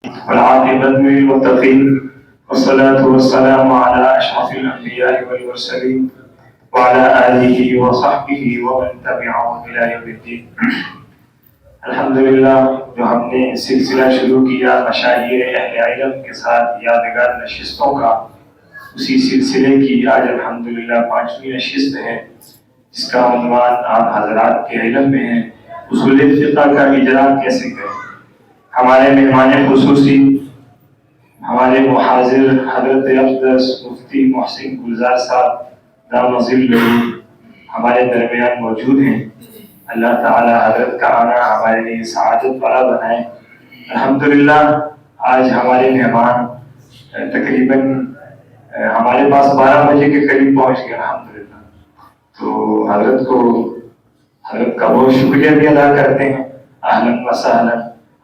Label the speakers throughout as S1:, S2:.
S1: والعاقبة للمتقين والصلاة والسلام على أشرف الأنبياء والمرسلين وعلى آلہ وصحبہ ومن تبعهم إلى يوم الدین۔ الحمدللہ جو ہم نے سلسلہ شروع کیا مشاہیر اہل علم کے ساتھ یادگار نشستوں کا، اسی سلسلے کی آج الحمدللہ 5ویں نشست ہے، جس کا عنوان آپ حضرات کے علم میں ہے اصول فقہ کا اجرا کیسے کریں۔ ہمارے مہمان خصوصی ہمارے محاضر حضرت اقدس مفتی محسن گلزار صاحب دام ظلہ ہمارے درمیان موجود ہیں۔ اللہ تعالی حضرت کا آنا ہمارے لیے سعادت والا بنائے۔ الحمدللہ آج ہمارے مہمان تقریباً ہمارے پاس 12 بجے کے قریب پہنچ گئے الحمدللہ، تو حضرت کا بہت شکریہ بھی ادا کرتے ہیں۔ اہلاً و سہلاً،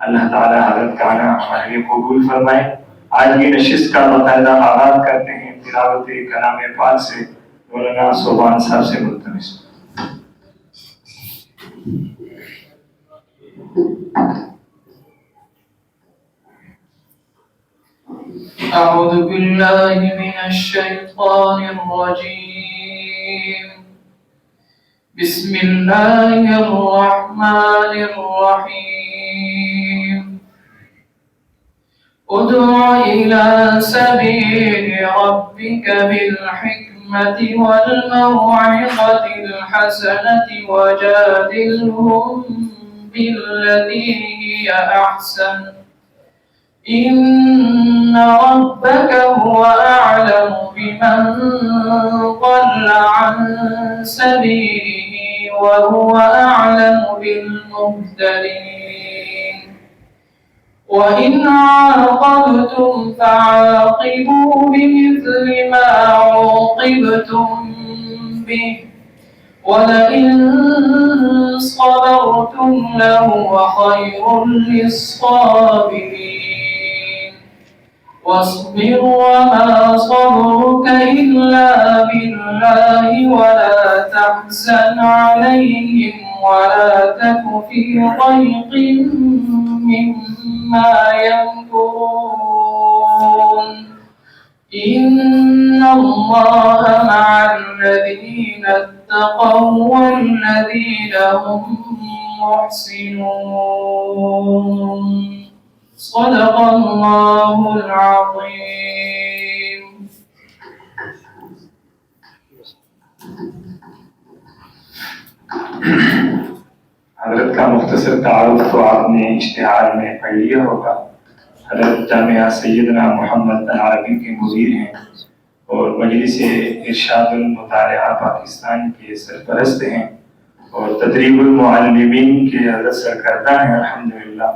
S1: اللہ تعالی حضرت کا آنا ہمارے لیے قبول فرمائے۔ آج کی نشست کا باقاعدہ آغاز کرتے ہیں تلاوت کلام پاک سے، مولانا صوبان صاحب سے ملتمس۔
S2: اعوذ باللہ من الشیطان الرجیم، بسم اللہ الرحمن الرحیم، ادع إلى سبيل ربك بالحكمة والموعظة الحسنة وجادلهم بالتي هي أحسن إن ربك هو أعلم بمن ضل عن سبيله وهو أعلم بالمهتدين وإن عاقبتم فعاقبوا بمثل ما عوقبتم به ولئن صبرتم لهو خير للصابرين واصبر وما صبرك إلا بالله ولا تحزن عليهم ولا تك في ضيق مما يمكرون إن الله مع الذين اتقوا والذين هم محسنون صدق الله العظيم۔
S1: حضرت کا مختصر تعارف تو آپ نے اشتہار میں پڑھ لیا ہوگا۔ حضرت جامعہ سیدنا محمد بن عربی کے مدیر ہیں اور مجلس ارشاد المطالعہ پاکستان کے سرپرست ہیں اور تدریب المعلمین کے حضرت سرکردہ ہیں۔ الحمدللہ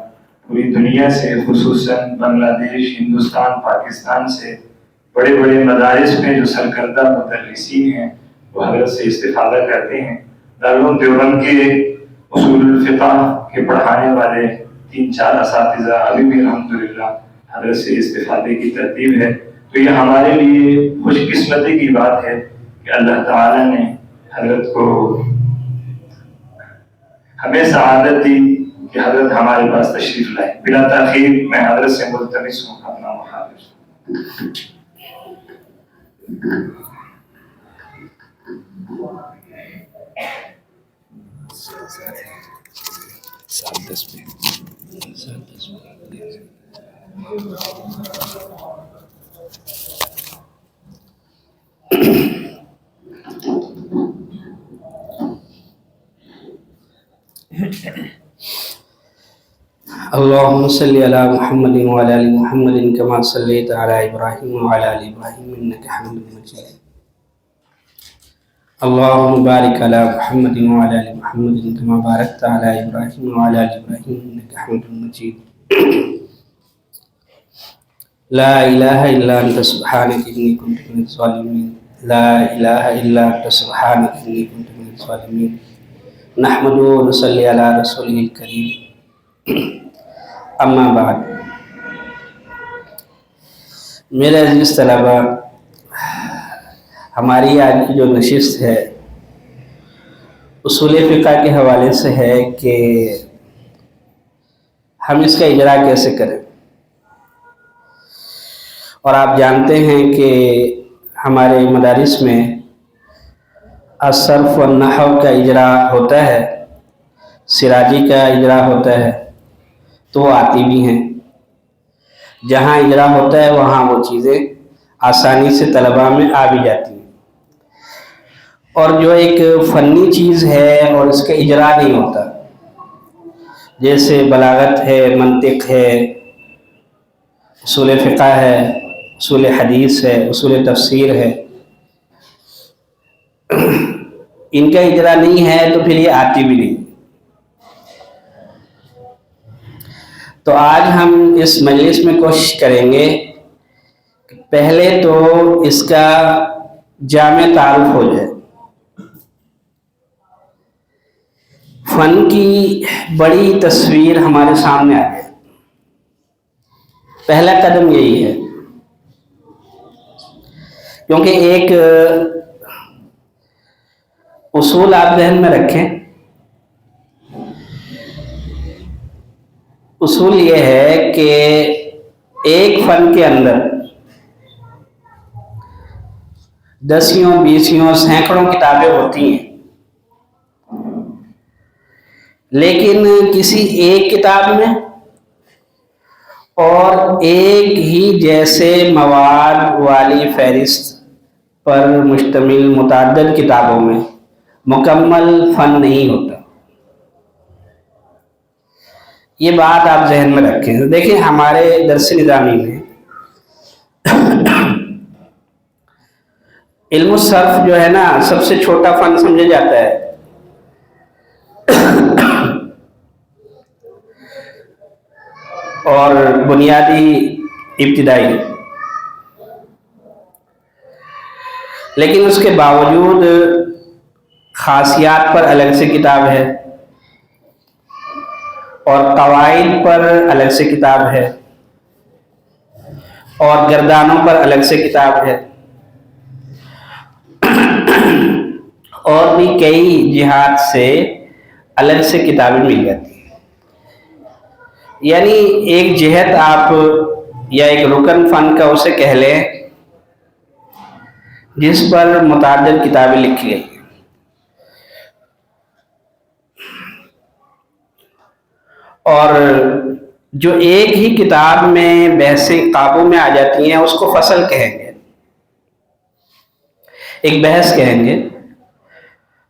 S1: پوری دنیا سے، خصوصاً بنگلہ دیش، ہندوستان، پاکستان سے بڑے بڑے مدارس میں جو سرکردہ مدرسین ہیں وہ حضرت سے استفادہ کرتے ہیں۔ دارالعلوم دیوبند کے اصول الفقہ کے پڑھانے والے 3-4 اساتذہ ابھی بھی الحمدللہ حضرت سے استفادے کی ترتیب ہے۔ تو یہ ہمارے لیے خوش قسمتی کی بات ہے کہ اللہ تعالیٰ نے حضرت کو ہمیں سعادت دی کہ حضرت ہمارے پاس تشریف لائے۔ بلا تاخیر میں حضرت سے ملتمس ہوں اپنا محاضر۔
S3: اللهم صل على محمد وعلى آل محمد كما صليت على إبراهيم وعلى آل إبراهيم إنك حميد مجيد۔ اللهم بارك على محمد وعلى آل محمد كما باركت على إبراهيم وعلى آل إبراهيم إنك حميد مجيد۔ لا إله إلا أنت سبحانك إني كنت من الظالمين، لا إله إلا أنت سبحانك إني كنت من الظالمين۔ نحمده ونصلي على رسوله الكريم، اما بعد۔ میرے عزیز طلباء، ہماری آج کی جو نشست ہے اصول فقہ کے حوالے سے ہے کہ ہم اس کا اجرا کیسے کریں۔ اور آپ جانتے ہیں کہ ہمارے مدارس میں الصرف والنحو کا اجرا ہوتا ہے، سراجی کا اجرا ہوتا ہے، تو وہ آتی بھی ہیں۔ جہاں اجرا ہوتا ہے وہاں وہ چیزیں آسانی سے طلباء میں آ بھی جاتی ہیں، اور جو ایک فنی چیز ہے اور اس کا اجرا نہیں ہوتا، جیسے بلاغت ہے، منطق ہے، اصول فقہ ہے، اصول حدیث ہے، اصول تفسیر ہے، ان کا اجرا نہیں ہے تو پھر یہ آتی بھی نہیں۔ تو آج ہم اس مجلس میں کوشش کریں گے کہ پہلے تو اس کا جامع تعارف ہو جائے، فن کی بڑی تصویر ہمارے سامنے آ جائے۔ پہلا قدم یہی ہے، کیونکہ ایک اصول آپ ذہن میں رکھیں، اصول یہ ہے کہ ایک فن کے اندر دسیوں، بیسیوں، سینکڑوں کتابیں ہوتی ہیں، لیکن کسی ایک کتاب میں اور ایک ہی جیسے مواد والی فہرست پر مشتمل متعدد کتابوں میں مکمل فن نہیں ہوتا۔ یہ بات آپ ذہن میں رکھیں۔ دیکھیں ہمارے درس نظامی میں علم الصرف جو ہے نا سب سے چھوٹا فن سمجھا جاتا ہے، اور بنیادی ابتدائی، لیکن اس کے باوجود خاصیات پر الگ سے کتاب ہے، اور قواعد پر الگ سے کتاب ہے، اور گردانوں پر الگ سے کتاب ہے، اور بھی کئی جہات سے الگ سے کتابیں مل جاتی ہیں۔ یعنی ایک جہت آپ یا ایک رکن فن کا اسے کہہ لیں جس پر متعدد کتابیں لکھی گئی ہیں، اور جو ایک ہی کتاب میں بحثیں قابو میں آ جاتی ہیں اس کو فصل کہیں گے، ایک بحث کہیں گے،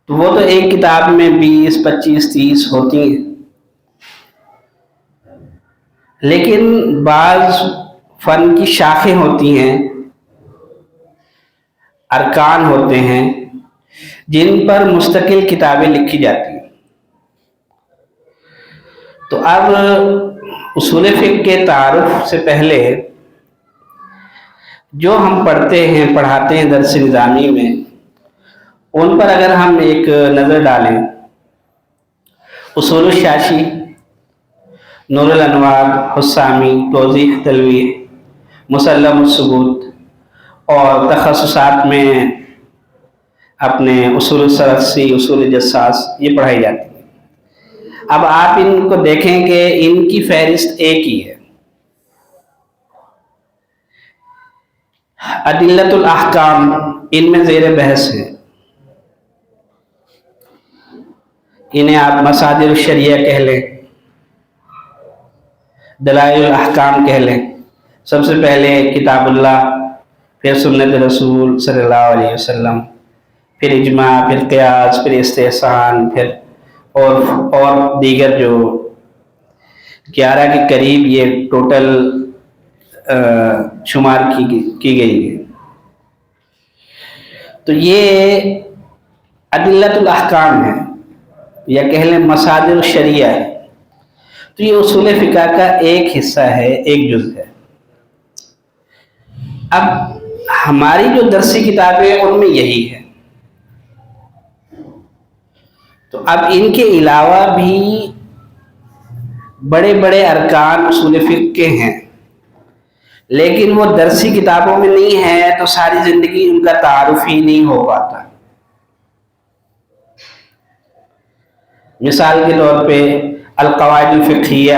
S3: تو وہ تو ایک کتاب میں 20، 25، 30 ہوتی ہیں، لیکن بعض فن کی شاخیں ہوتی ہیں، ارکان ہوتے ہیں جن پر مستقل کتابیں لکھی جاتی ہیں۔ تو اب اصول فقہ کے تعارف سے پہلے جو ہم پڑھتے ہیں، پڑھاتے ہیں درس نظامی میں، ان پر اگر ہم ایک نظر ڈالیں، اصول الشاشی، نور الانوار، حسامی، توضیح تلویح، مسلم الثبوت، اور تخصصات میں اپنے اصول السرخسی، اصول جساس، یہ پڑھائی جاتی ہے۔ اب آپ ان کو دیکھیں کہ ان کی فہرست ایک ہی ہے، ادلۃ الاحکام ان میں زیر بحث ہے، انہیں آپ مصادر الشریعہ کہہ لیں، دلائل الاحکام کہہ لیں۔ سب سے پہلے کتاب اللہ، پھر سنت رسول صلی اللہ علیہ وسلم، پھر اجماع، پھر قیاس، پھر استحسان، پھر اور دیگر جو 11 کے قریب یہ ٹوٹل شمار کی گئی ہے۔ تو یہ ادلۃ الاحکام ہے، یا کہہ لیں مصادر الشریعہ ہے۔ تو یہ اصول فقہ کا ایک حصہ ہے، ایک جز ہے۔ اب ہماری جو درسی کتابیں ہیں ان میں یہی ہے۔ تو اب ان کے علاوہ بھی بڑے بڑے ارکان اصول فقہ کے ہیں، لیکن وہ درسی کتابوں میں نہیں ہے، تو ساری زندگی ان کا تعارف ہی نہیں ہو پاتا۔ مثال کے طور پہ القواعد الفقہیہ،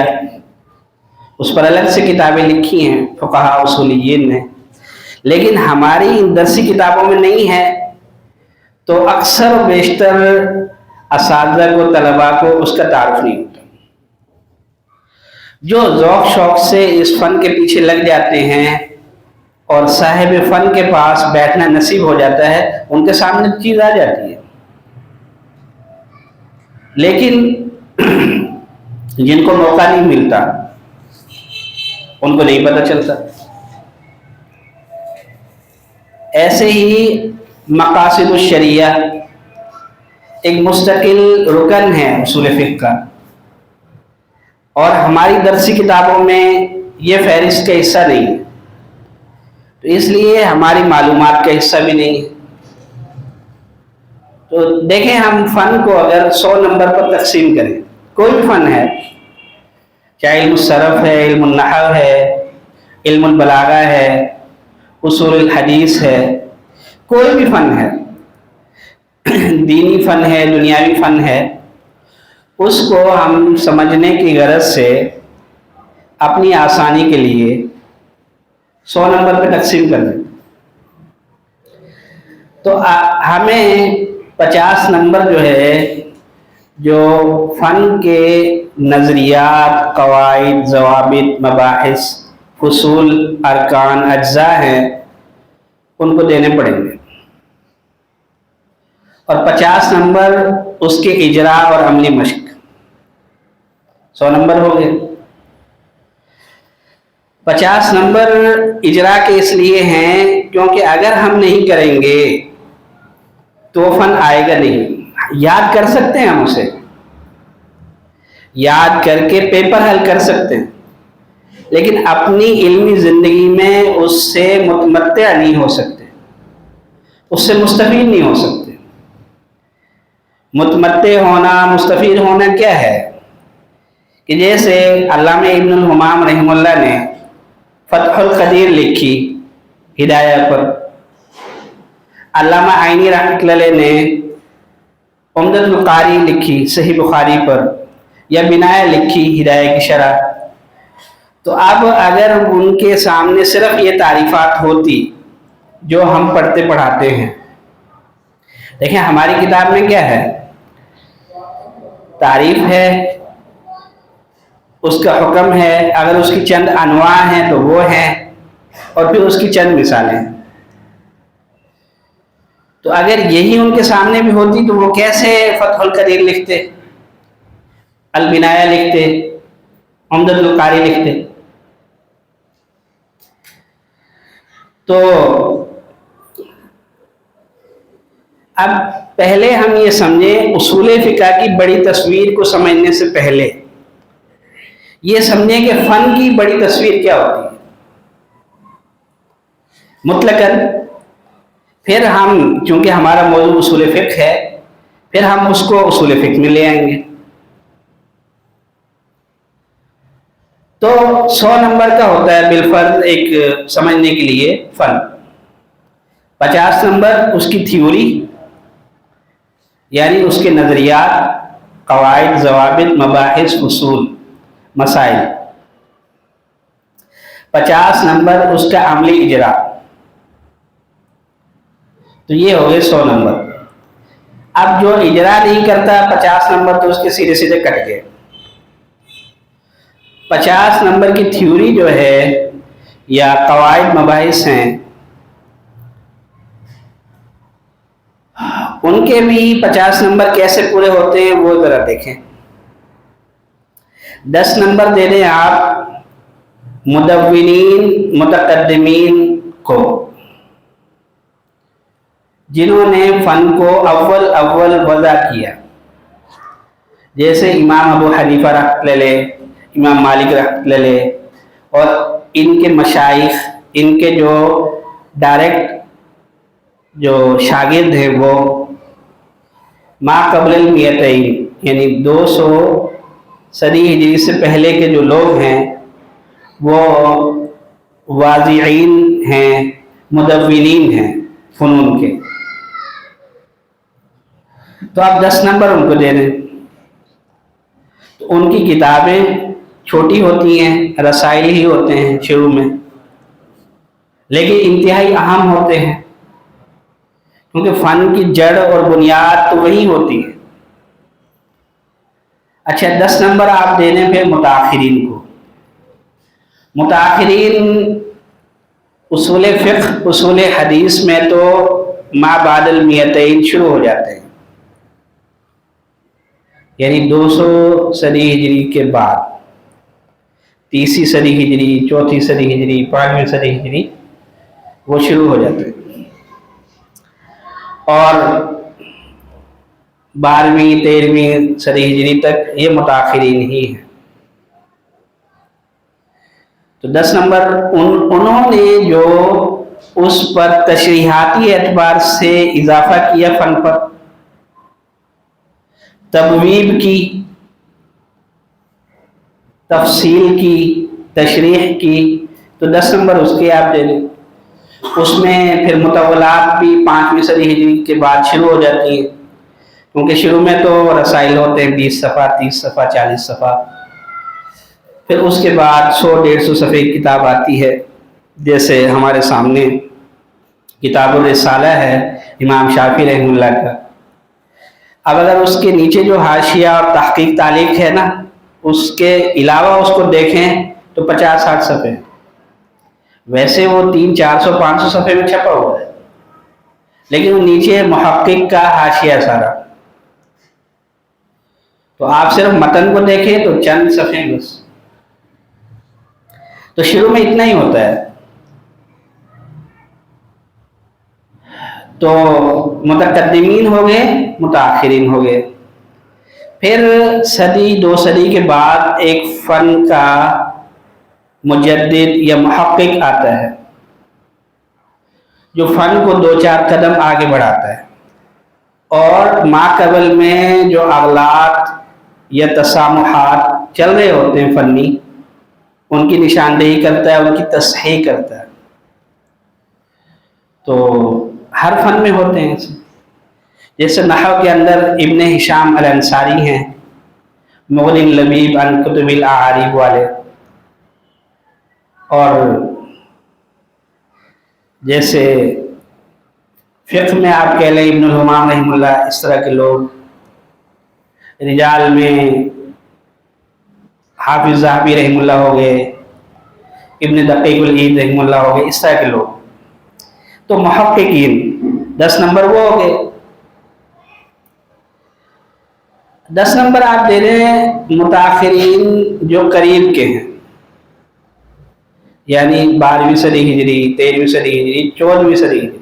S3: اس پر الگ سے کتابیں لکھی ہیں فقہاء اصولیین نے، لیکن ہماری ان درسی کتابوں میں نہیں ہے، تو اکثر و بیشتر اساتذہ کو، طلباء کو اس کا تعارف نہیں ہوتا۔ جو ذوق شوق سے اس فن کے پیچھے لگ جاتے ہیں اور صاحب فن کے پاس بیٹھنا نصیب ہو جاتا ہے، ان کے سامنے چیز آ جاتی ہے، لیکن جن کو موقع نہیں ملتا ان کو نہیں پتہ چلتا۔ ایسے ہی مقاصد الشریعہ ایک مستقل رکن ہے اصول فقہ کا، اور ہماری درسی کتابوں میں یہ فہرست کا حصہ نہیں ہے، تو اس لیے ہماری معلومات کا حصہ بھی نہیں ہے۔ تو دیکھیں، ہم فن کو اگر 100 نمبر پر تقسیم کریں، کوئی بھی فن ہے، چاہے علم الصرف ہے، علم النحو ہے، علم البلاغہ ہے، اصول الحدیث ہے، کوئی بھی فن ہے، دینی فن ہے، دنیاوی فن ہے، اس کو ہم سمجھنے کی غرض سے اپنی آسانی کے لیے 100 نمبر پہ تقسیم کر دیں، تو ہمیں 50 نمبر جو ہے، جو فن کے نظریات، قواعد، ضوابط، مباحث، فصول، ارکان، اجزاء ہیں، ان کو دینے پڑیں گے، اور 50 نمبر اس کے اجراء اور عملی مشق، 100 نمبر ہو گئے۔ 50 نمبر اجراء کے اس لیے ہیں کیونکہ اگر ہم نہیں کریں گے تو فن آئے گا نہیں۔ یاد کر سکتے ہیں، ہم اسے یاد کر کے پیپر حل کر سکتے ہیں، لیکن اپنی علمی زندگی میں اس سے متمتع نہیں ہو سکتے، اس سے مستفید نہیں ہو سکتے۔ متمتع ہونا، مستفید ہونا کیا ہے؟ کہ جیسے علامہ ابن الحمام رحمہ اللہ نے فتح القدیر لکھی ہدایہ پر، علامہ عینی رحمۃ اللہ علیہ نے عمدۃ القاری لکھی صحیح بخاری پر، یا بنایہ لکھی ہدایہ کی شرح، تو اب اگر ان کے سامنے صرف یہ تعریفات ہوتی جو ہم پڑھتے پڑھاتے ہیں، دیکھیں ہماری کتاب میں کیا ہے؟ تعریف ہے، اس کا حکم ہے، اگر اس کی چند انواع ہیں تو وہ ہیں، اور پھر اس کی چند مثالیں ہیں۔ تو اگر یہی ان کے سامنے بھی ہوتی تو وہ کیسے فتح القدیر لکھتے، البنایہ لکھتے، عمدۃ القاری لکھتے؟ تو اب پہلے ہم یہ سمجھیں، اصول فقہ کی بڑی تصویر کو سمجھنے سے پہلے یہ سمجھیں کہ فن کی بڑی تصویر کیا ہوتی ہے مطلقاً۔ پھر ہم، چونکہ ہمارا موضوع اصول فقہ ہے، پھر ہم اس کو اصول فقہ میں لے آئیں گے۔ تو 100 نمبر کا ہوتا ہے بالفرض ایک سمجھنے کے لیے فن، 50 نمبر اس کی تھیوری، یعنی اس کے نظریات، قواعد، ضوابط، مباحث، فصول، مسائل، 50 نمبر اس کا عملی اجراء، تو یہ ہو گئے 100 نمبر۔ اب جو اجراء نہیں کرتا 50 نمبر تو اس کے سیدھے سیدھے کٹ گئے۔ 50 نمبر کی تھیوری جو ہے یا قواعد، مباحث ہیں، ان کے بھی 50 نمبر کیسے پورے ہوتے ہیں وہ ذرا دیکھیں۔ 10 نمبر دے دیں آپ مدونین، متقدمین کو، جنہوں نے فن کو اول وضع کیا، جیسے امام ابو حنیفہ رحمۃ اللہ علیہ، امام مالک رحمۃ اللہ علیہ، اور ان کے مشائخ، ان کے جو ڈائریکٹ جو شاگرد ہیں، وہ ما قبل المئتین، یعنی 200 صدی ہجری سے پہلے کے جو لوگ ہیں وہ واضعین ہیں، مدونین ہیں فنون کے، تو آپ 10 نمبر ان کو دے دیں۔ تو ان کی کتابیں چھوٹی ہوتی ہیں، رسائل ہی ہوتے ہیں شروع میں، لیکن انتہائی اہم ہوتے ہیں، کیونکہ فن کی جڑ اور بنیاد تو وہی ہوتی ہے۔ اچھا، 10 نمبر آپ دے دیں پھر متاخرین کو۔ متاخرین اصول فقہ، اصول حدیث میں تو ما بعد المیتین شروع ہو جاتے ہیں، یعنی 200 صدی ہجری کے بعد، 30 صدی ہجری، 4 صدی ہجری، 5 صدی ہجری، وہ شروع ہو جاتے ہیں، اور 12ویں 13ویں صدی ہجری تک یہ متاخرین ہی ہیں۔ تو 10 نمبر انہوں نے جو اس پر تشریحاتی اعتبار سے اضافہ کیا، فن پر تبویب کی، تفصیل کی، تشریح کی، تو 10 نمبر اس کے آپ دے لیں۔ اس میں پھر مطولات بھی 5ویں صدی ہجری کے بعد شروع ہو جاتی ہیں، کیونکہ شروع میں تو رسائل ہوتے ہیں 20 صفحہ، 30 صفحہ، 40 صفحہ، پھر اس کے بعد 100-150 صفحے کی کتاب آتی ہے، جیسے ہمارے سامنے کتاب الرسالہ ہے امام شافعی رحمہ اللہ کا۔ اب اگر اس کے نیچے جو حاشیہ اور تحقیق تعلیق ہے نا، اس کے علاوہ اس کو دیکھیں تو 50-60 صفحے، ویسے وہ 300-400-500 صفحے میں چھپا ہوا ہے، لیکن وہ نیچے محقق کا حاشیہ سارا، تو آپ صرف متن کو دیکھیں تو چند صفحے بس۔ تو شروع میں اتنا ہی ہوتا ہے۔ تو متقدمین ہو گئے، متاخرین ہو گئے، پھر صدی 2 صدی کے بعد ایک فن کا مجدد یا محقق آتا ہے، جو فن کو 2-4 قدم آگے بڑھاتا ہے، اور ماقبل میں جو اغلاط یا تسامحات چل رہے ہوتے ہیں فنی، ان کی نشاندہی کرتا ہے، ان کی تصحیح کرتا ہے۔ تو ہر فن میں ہوتے ہیں، جیسے نحو کے اندر ابن ہشام الانصاری ہیں، مغنی لبیب عن کتب الاعاریب والے، اور جیسے فقہ میں آپ کہہ لیں ابن الحمام رحمہ اللہ، اس طرح کے لوگ، رجال میں حافظ ذہبی رحمہ اللہ ہو گئے، ابن دقیق العید رحمہ اللہ ہو گئے، اس طرح کے لوگ۔ تو محققین 10 نمبر وہ ہو گئے۔ 10 نمبر آپ دے رہے ہیں متاخرین جو قریب کے ہیں، یعنی 12ویں صدی ہجری، 13ویں صدی ہجری، 14ویں صدی ہجری۔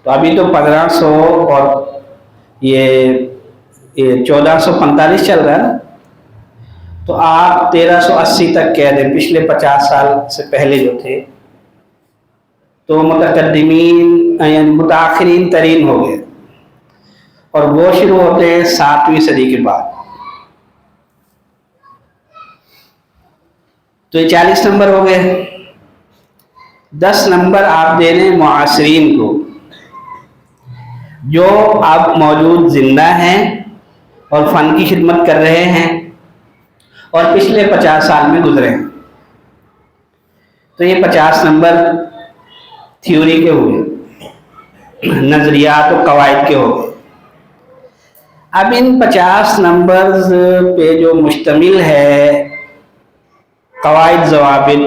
S3: تو ابھی تو 1500 اور یہ 1445 چل رہا ہے، تو آپ 1380 تک کہہ دیں، پچھلے 50 سال سے پہلے جو تھے، تو متقدمین یعنی متاخرین ترین ہو گئے، اور وہ شروع ہوتے ہیں 7ویں صدی کے بعد۔ تو یہ 40 نمبر ہو گئے۔ 10 نمبر آپ دے دیں معاصرین کو، جو اب موجود زندہ ہیں اور فن کی خدمت کر رہے ہیں، اور پچھلے 50 سال میں گزرے ہیں۔ تو یہ 50 نمبر تھیوری کے ہوئے، نظریات و قواعد کے ہوئے۔ اب ان 50 نمبرز پہ جو مشتمل ہے قواعد ضوابط،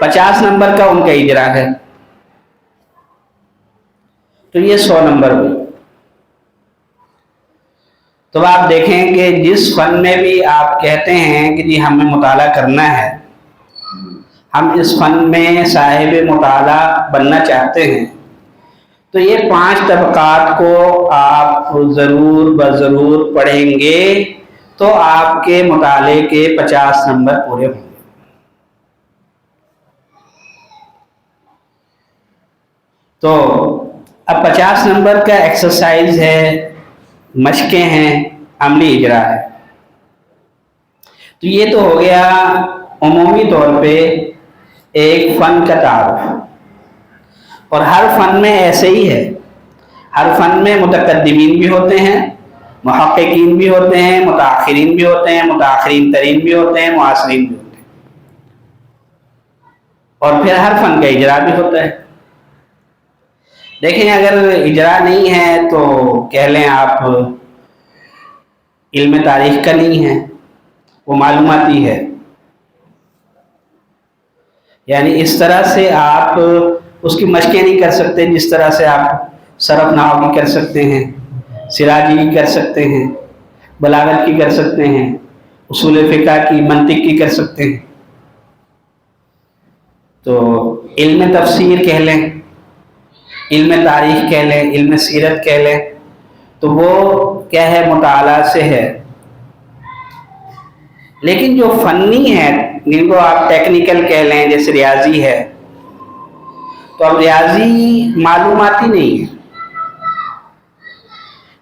S3: 50 نمبر کا ان کا اجرا ہے، تو یہ 100 نمبر ہوئی۔ تو آپ دیکھیں کہ جس فن میں بھی آپ کہتے ہیں کہ جی ہمیں مطالعہ کرنا ہے، ہم اس فن میں صاحب مطالعہ بننا چاہتے ہیں، تو یہ 5 طبقات کو آپ ضرور بضرور پڑھیں گے، تو آپ کے مطالعے کے 50 نمبر پورے ہوں گے۔ تو اب 50 نمبر کا ایکسرسائز ہے، مشقیں ہیں، عملی اجرا ہے۔ تو یہ تو ہو گیا عمومی طور پہ ایک فن کا تعارف، اور ہر فن میں ایسے ہی ہے، ہر فن میں متقدمین بھی ہوتے ہیں، محققین بھی ہوتے ہیں، متاخرین بھی ہوتے ہیں، متاخرین ترین بھی ہوتے ہیں، معاصرین بھی ہوتے ہیں، اور پھر ہر فن کا اجرا بھی ہوتا ہے. دیکھیں اگر اجرا نہیں ہے تو کہہ لیں آپ علم تاریخ کا نہیں ہے، وہ معلوماتی ہے. یعنی اس طرح سے آپ اس کی مشقیں نہیں کر سکتے جس طرح سے آپ صرف نحو کی کر سکتے ہیں، سراجی کی کر سکتے ہیں، بلاغت کی کر سکتے ہیں، اصول فقہ کی، منطق کی کر سکتے ہیں. تو علم تفسیر کہہ لیں، علم تاریخ کہہ لیں، علم سیرت کہہ لیں، تو وہ کیا ہے؟ مطالعہ سے ہے. لیکن جو فنی ہے، جن کو آپ ٹیکنیکل کہہ لیں، جیسے ریاضی ہے، تو اب ریاضی معلوماتی نہیں ہے.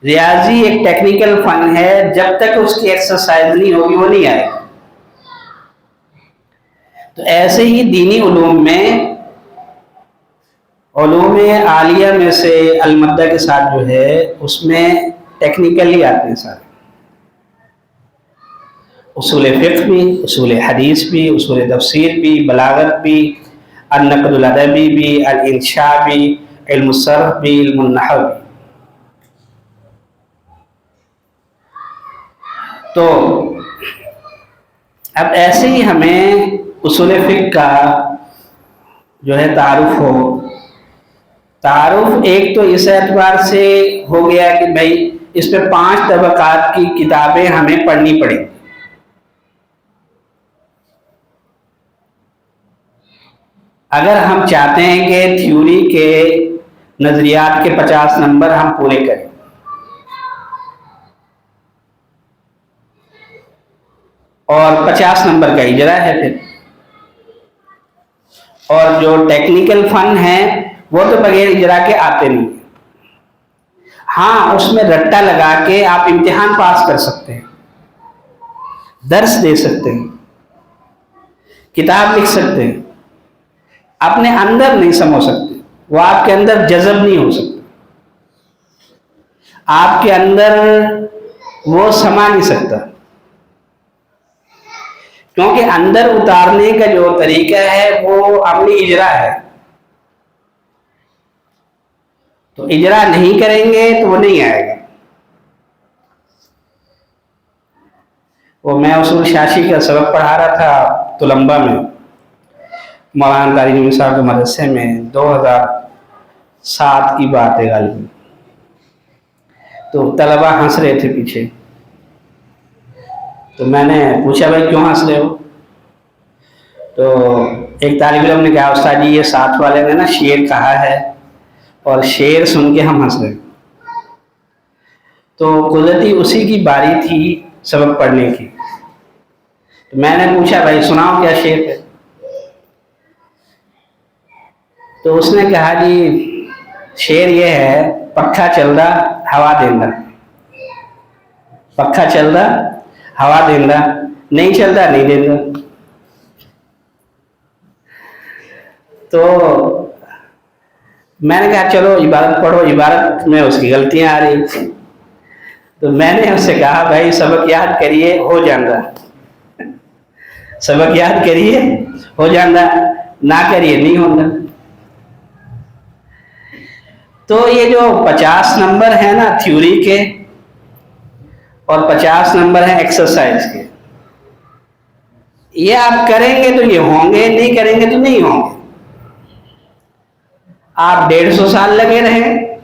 S3: ریاضی ایک ٹیکنیکل فن ہے، جب تک اس کی ایکسرسائز نہیں ہوگی وہ نہیں آئے گا. تو ایسے ہی دینی علوم میں، علوم عالیہ میں سے المدہ کے ساتھ جو ہے اس میں ٹیکنیکل ہی آتے ہیں سارے. اصول فقہ بھی، اصول حدیث بھی، اصول تفسیر بھی، بلاغت بھی، النقد الادبی بھی، الانشاء بھی، علم الصرف بھی، علم النحو بھی. تو اب ایسے ہی ہمیں اصول فقہ کا جو ہے تعارف ہو. تعارف ایک تو اس اعتبار سے ہو گیا کہ بھائی اس پہ 5 طبقات کی کتابیں ہمیں پڑھنی پڑیں. اگر ہم چاہتے ہیں کہ تھیوری کے نظریات کے 50 نمبر ہم پورے کریں، اور 50 نمبر کا اجرا ہے پھر، اور جو ٹیکنیکل فن ہے وہ تو بغیر اجرا کے آتے نہیں. ہاں اس میں رٹا لگا کے آپ امتحان پاس کر سکتے ہیں، درس دے سکتے ہیں، کتاب لکھ سکتے ہیں، اپنے اندر نہیں سمو سکتے، وہ آپ کے اندر جذب نہیں ہو سکتا، آپ کے اندر وہ سما نہیں سکتا. کیونکہ اندر اتارنے کا جو طریقہ ہے وہ عملی اجرا ہے. تو اجرا نہیں کریں گے تو وہ نہیں آئے گا. وہ میں اصول شاشی کا سبق پڑھا رہا تھا تلمبہ میں، مولانا طارق نعیم صاحب کے مدرسے میں، 2007 کی بات ہے غالباً. تو طلبہ ہنس رہے تھے پیچھے، تو میں نے پوچھا بھائی کیوں ہنس رہے ہو؟ تو ایک طالب علم نے کہا استاد جی یہ ساتھ والے نے نا شعر کہا ہے اور شعر سن کے ہم ہنس رہے. تو قدرتی اسی کی باری تھی سبق پڑھنے کی. تو میں نے پوچھا بھائی سناؤ کیا شعر ہے؟ تو اس نے کہا جی شعر یہ ہے، پکھا چل رہا ہوا دیندا، پکھا چل رہا ہوا دیندا، نہیں چل رہا نہیں دیندا. تو میں نے کہا چلو عبارت پڑھو. عبارت میں اس کی غلطیاں آ رہی تھی. تو میں نے اس سے کہا بھائی سبق یاد کریے ہو جاندہ، سبق یاد کریے ہو جاندہ، نہ کریے نہیں ہوتا. تو یہ جو 50 نمبر ہیں نا تھیوری کے، اور 50 نمبر ہیں ایکسرسائز کے، یہ آپ کریں گے تو یہ ہوں گے، نہیں کریں گے تو نہیں ہوں گے. آپ 150 سال لگے رہیں،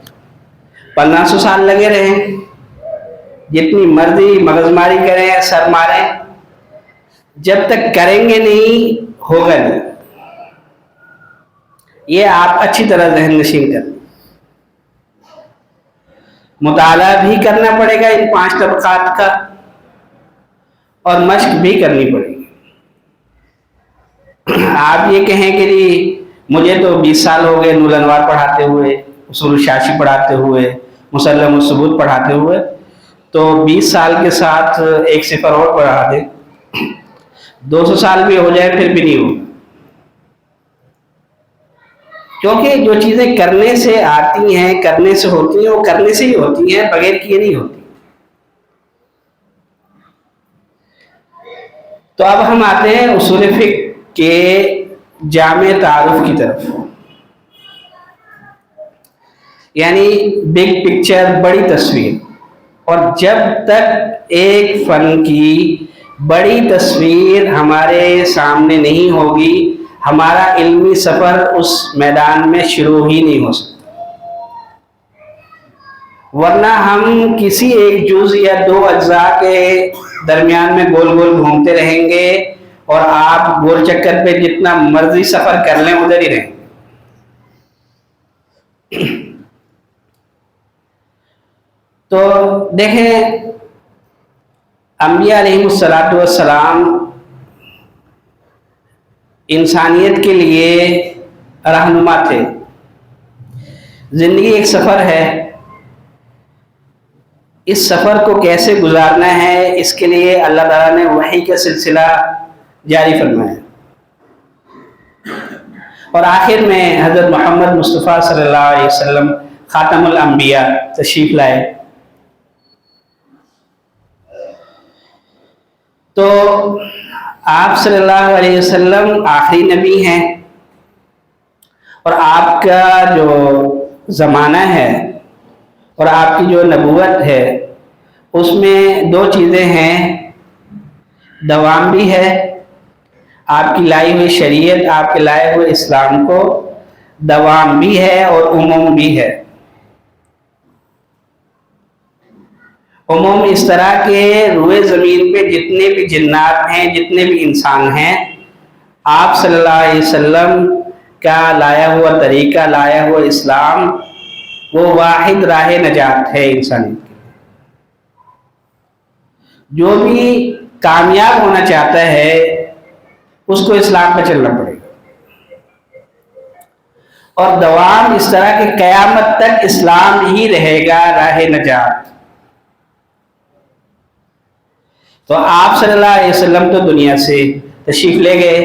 S3: 1500 سال لگے رہیں، جتنی مرضی مغز ماری کریں، سر ماریں، جب تک کریں گے نہیں ہوگا نہیں. یہ آپ اچھی طرح ذہن نشین کریں. مطالعہ بھی کرنا پڑے گا ان 5 طبقات کا، اور مشق بھی کرنی پڑے گی. آپ یہ کہیں کہ جی مجھے تو 20 سال ہو گئے نور الانوار پڑھاتے ہوئے، اصول شاشی پڑھاتے ہوئے، مسلم الثبوت پڑھاتے ہوئے، تو 20 سال کے ساتھ 1 صفر اور پڑھا دیں، 200 سال بھی ہو جائے پھر بھی نہیں ہوگا. کیونکہ جو چیزیں کرنے سے آتی ہیں، کرنے سے ہوتی ہیں، وہ کرنے سے ہی ہوتی ہیں، بغیر کیے نہیں ہوتی. تو اب ہم آتے ہیں اصول فقہ کے جامع تعارف کی طرف، یعنی بگ پکچر، بڑی تصویر. اور جب تک ایک فن کی بڑی تصویر ہمارے سامنے نہیں ہوگی، ہمارا علمی سفر اس میدان میں شروع ہی نہیں ہو سکتا. ورنہ ہم کسی ایک جز یا دو اجزاء کے درمیان میں گول گول گھومتے رہیں گے، اور آپ گول چکر پہ جتنا مرضی سفر کر لیں ادھر ہی رہیں. تو دیکھیں، انبیاء علیہ السلام انسانیت کے لیے رہنما تھے. زندگی ایک سفر ہے، اس سفر کو کیسے گزارنا ہے اس کے لیے اللہ تعالیٰ نے وحی کا سلسلہ جاری فرمایا. اور آخر میں حضرت محمد مصطفیٰ صلی اللہ علیہ وسلم خاتم الانبیاء تشریف لائے. تو آپ صلی اللہ علیہ وسلم آخری نبی ہیں، اور آپ کا جو زمانہ ہے اور آپ کی جو نبوت ہے اس میں دو چیزیں ہیں. دوام بھی ہے، آپ کی لائی ہوئی شریعت، آپ کے لائے ہوئے اسلام کو دوام بھی ہے اور عموم بھی ہے. عموم اس طرح کے روئے زمین پہ جتنے بھی جنات ہیں، جتنے بھی انسان ہیں، آپ صلی اللہ علیہ وسلم کا لایا ہوا طریقہ، لایا ہوا اسلام وہ واحد راہ نجات ہے انسانیت کے. جو بھی کامیاب ہونا چاہتا ہے اس کو اسلام پہ چلنا پڑے گا. اور دوام اس طرح کہ قیامت تک اسلام ہی رہے گا راہ نجات. تو آپ صلی اللہ علیہ وسلم تو دنیا سے تشریف لے گئے.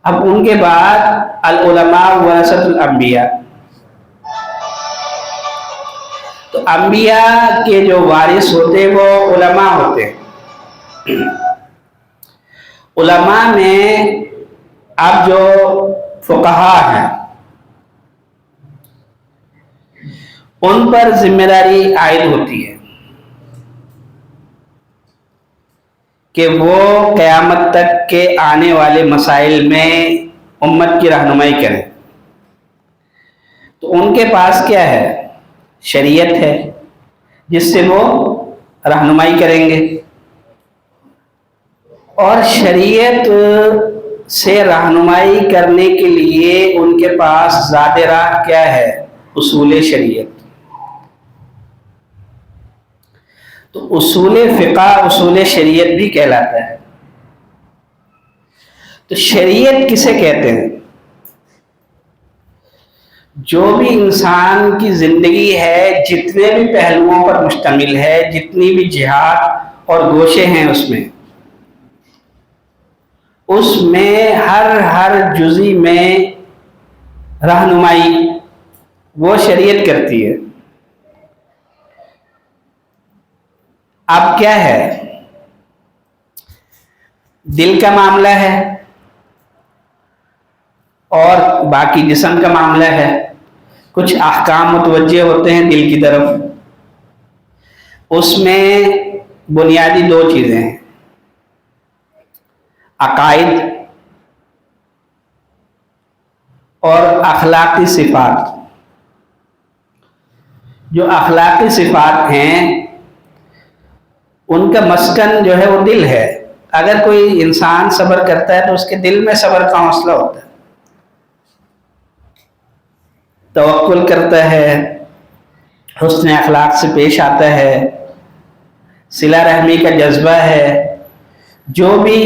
S3: اب ان کے بعد العلماء ورثۃ الانبیاء، تو انبیاء کے جو وارث ہوتے وہ علماء ہوتے ہیں. علماء میں اب جو فقہاء ہیں ان پر ذمہ داری عائد ہوتی ہے کہ وہ قیامت تک کے آنے والے مسائل میں امت کی رہنمائی کریں. تو ان کے پاس کیا ہے؟ شریعت ہے جس سے وہ رہنمائی کریں گے. اور شریعت سے رہنمائی کرنے کے لیے ان کے پاس ذات راہ کیا ہے؟ اصول شریعت. تو اصول فقہ اصول شریعت بھی کہلاتا ہے. تو شریعت کسے کہتے ہیں؟ جو بھی انسان کی زندگی ہے جتنے بھی پہلوؤں پر مشتمل ہے، جتنی بھی جہات اور گوشے ہیں اس میں ہر جزئی میں رہنمائی وہ شریعت کرتی ہے. اب کیا ہے؟ دل کا معاملہ ہے اور باقی جسم کا معاملہ ہے. کچھ احکام متوجہ ہوتے ہیں دل کی طرف. اس میں بنیادی دو چیزیں ہیں: عقائد اور اخلاقی صفات. جو اخلاقی صفات ہیں ان کا مسکن جو ہے وہ دل ہے. اگر کوئی انسان صبر کرتا ہے تو اس کے دل میں صبر کا حوصلہ ہوتا ہے، توکل کرتا ہے، حسن اخلاق سے پیش آتا ہے، صلہ رحمی کا جذبہ ہے. جو بھی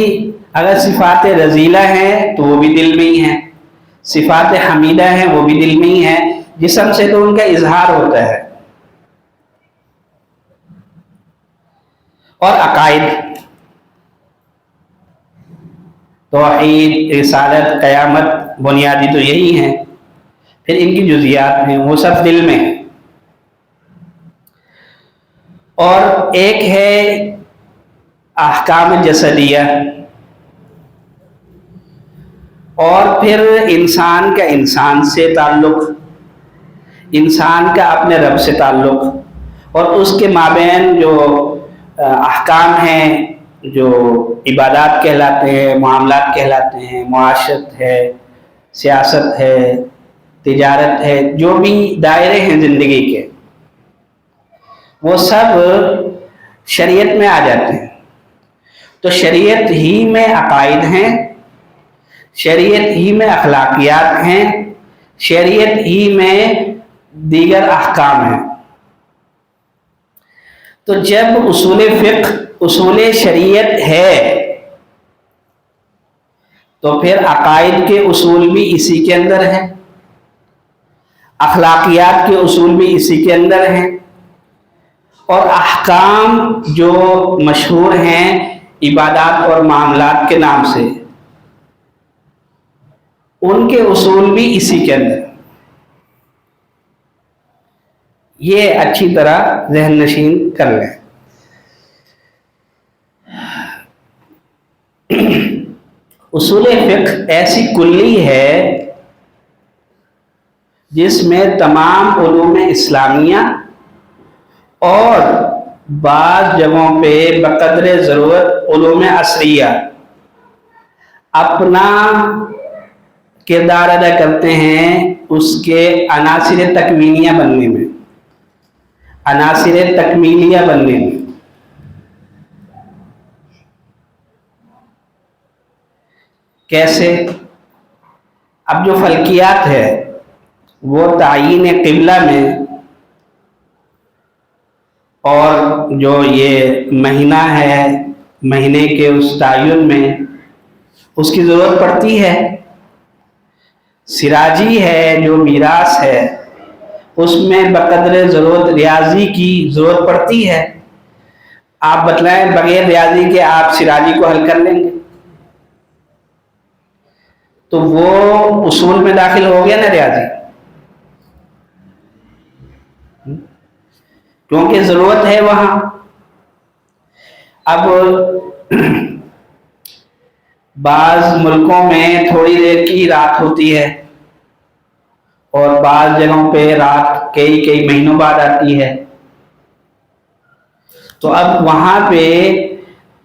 S3: اگر صفات رذیلہ ہیں تو وہ بھی دل میں ہی ہیں، صفات حمیدہ ہیں وہ بھی دل میں ہی ہیں. جسم سے تو ان کا اظہار ہوتا ہے. اور عقائد، توحید، رسالت، قیامت، بنیادی تو یہی ہیں. پھر ان کی جزیات ہیں وہ سب دل میں ہیں. اور ایک ہے احکام جسدیہ، اور پھر انسان کا انسان سے تعلق، انسان کا اپنے رب سے تعلق، اور اس کے مابین جو احکام ہیں، جو عبادات کہلاتے ہیں، معاملات کہلاتے ہیں، معاشرت ہے، سیاست ہے، تجارت ہے، جو بھی دائرے ہیں زندگی کے، وہ سب شریعت میں آ جاتے ہیں۔ تو شریعت ہی میں عقائد ہیں، شریعت ہی میں اخلاقیات ہیں، شریعت ہی میں دیگر احکام ہیں۔ تو جب اصول فقہ اصول شریعت ہے تو پھر عقائد کے اصول بھی اسی کے اندر ہیں، اخلاقیات کے اصول بھی اسی کے اندر ہیں، اور احکام جو مشہور ہیں عبادات اور معاملات کے نام سے، ان کے اصول بھی اسی کے اندر ہیں۔ یہ اچھی طرح ذہن نشین کر لیں۔ اصول فقہ ایسی کلی ہے جس میں تمام علوم اسلامیہ اور بعض جگہوں پہ بقدر ضرورت علوم عصریہ اپنا کردار ادا کرتے ہیں اس کے عناصر تکوینیہ بننے میں، عناصر تکمیلیہ بننے میں۔ کیسے؟ اب جو فلکیات ہے وہ تعیین قبلہ میں اور جو یہ مہینہ ہے، مہینے کے اس تعین میں اس کی ضرورت پڑتی ہے۔ سراجی ہے جو میراث ہے، اس میں بقدر ضرورت ریاضی کی ضرورت پڑتی ہے۔ آپ بتلائیں بغیر ریاضی کے آپ سراجی کو حل کر لیں گے تو وہ اصول میں داخل ہو گیا نا ریاضی، کیونکہ ضرورت ہے وہاں۔ اب بعض ملکوں میں تھوڑی دیر کی رات ہوتی ہے اور بعض جگہوں پہ رات کئی مہینوں بعد آتی ہے، تو اب وہاں پہ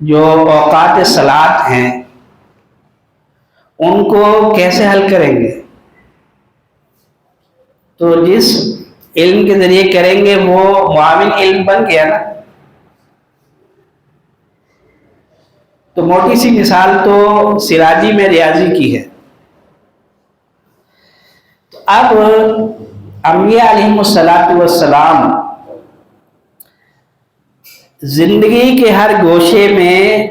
S3: جو اوقات صلاۃ ہیں ان کو کیسے حل کریں گے؟ تو جس علم کے ذریعے کریں گے وہ معاون علم بن گیا نا۔ تو موٹی سی مثال تو سراجی میں ریاضی کی ہے۔ تو اب انبیاء علیہم السلام زندگی کے ہر گوشے میں،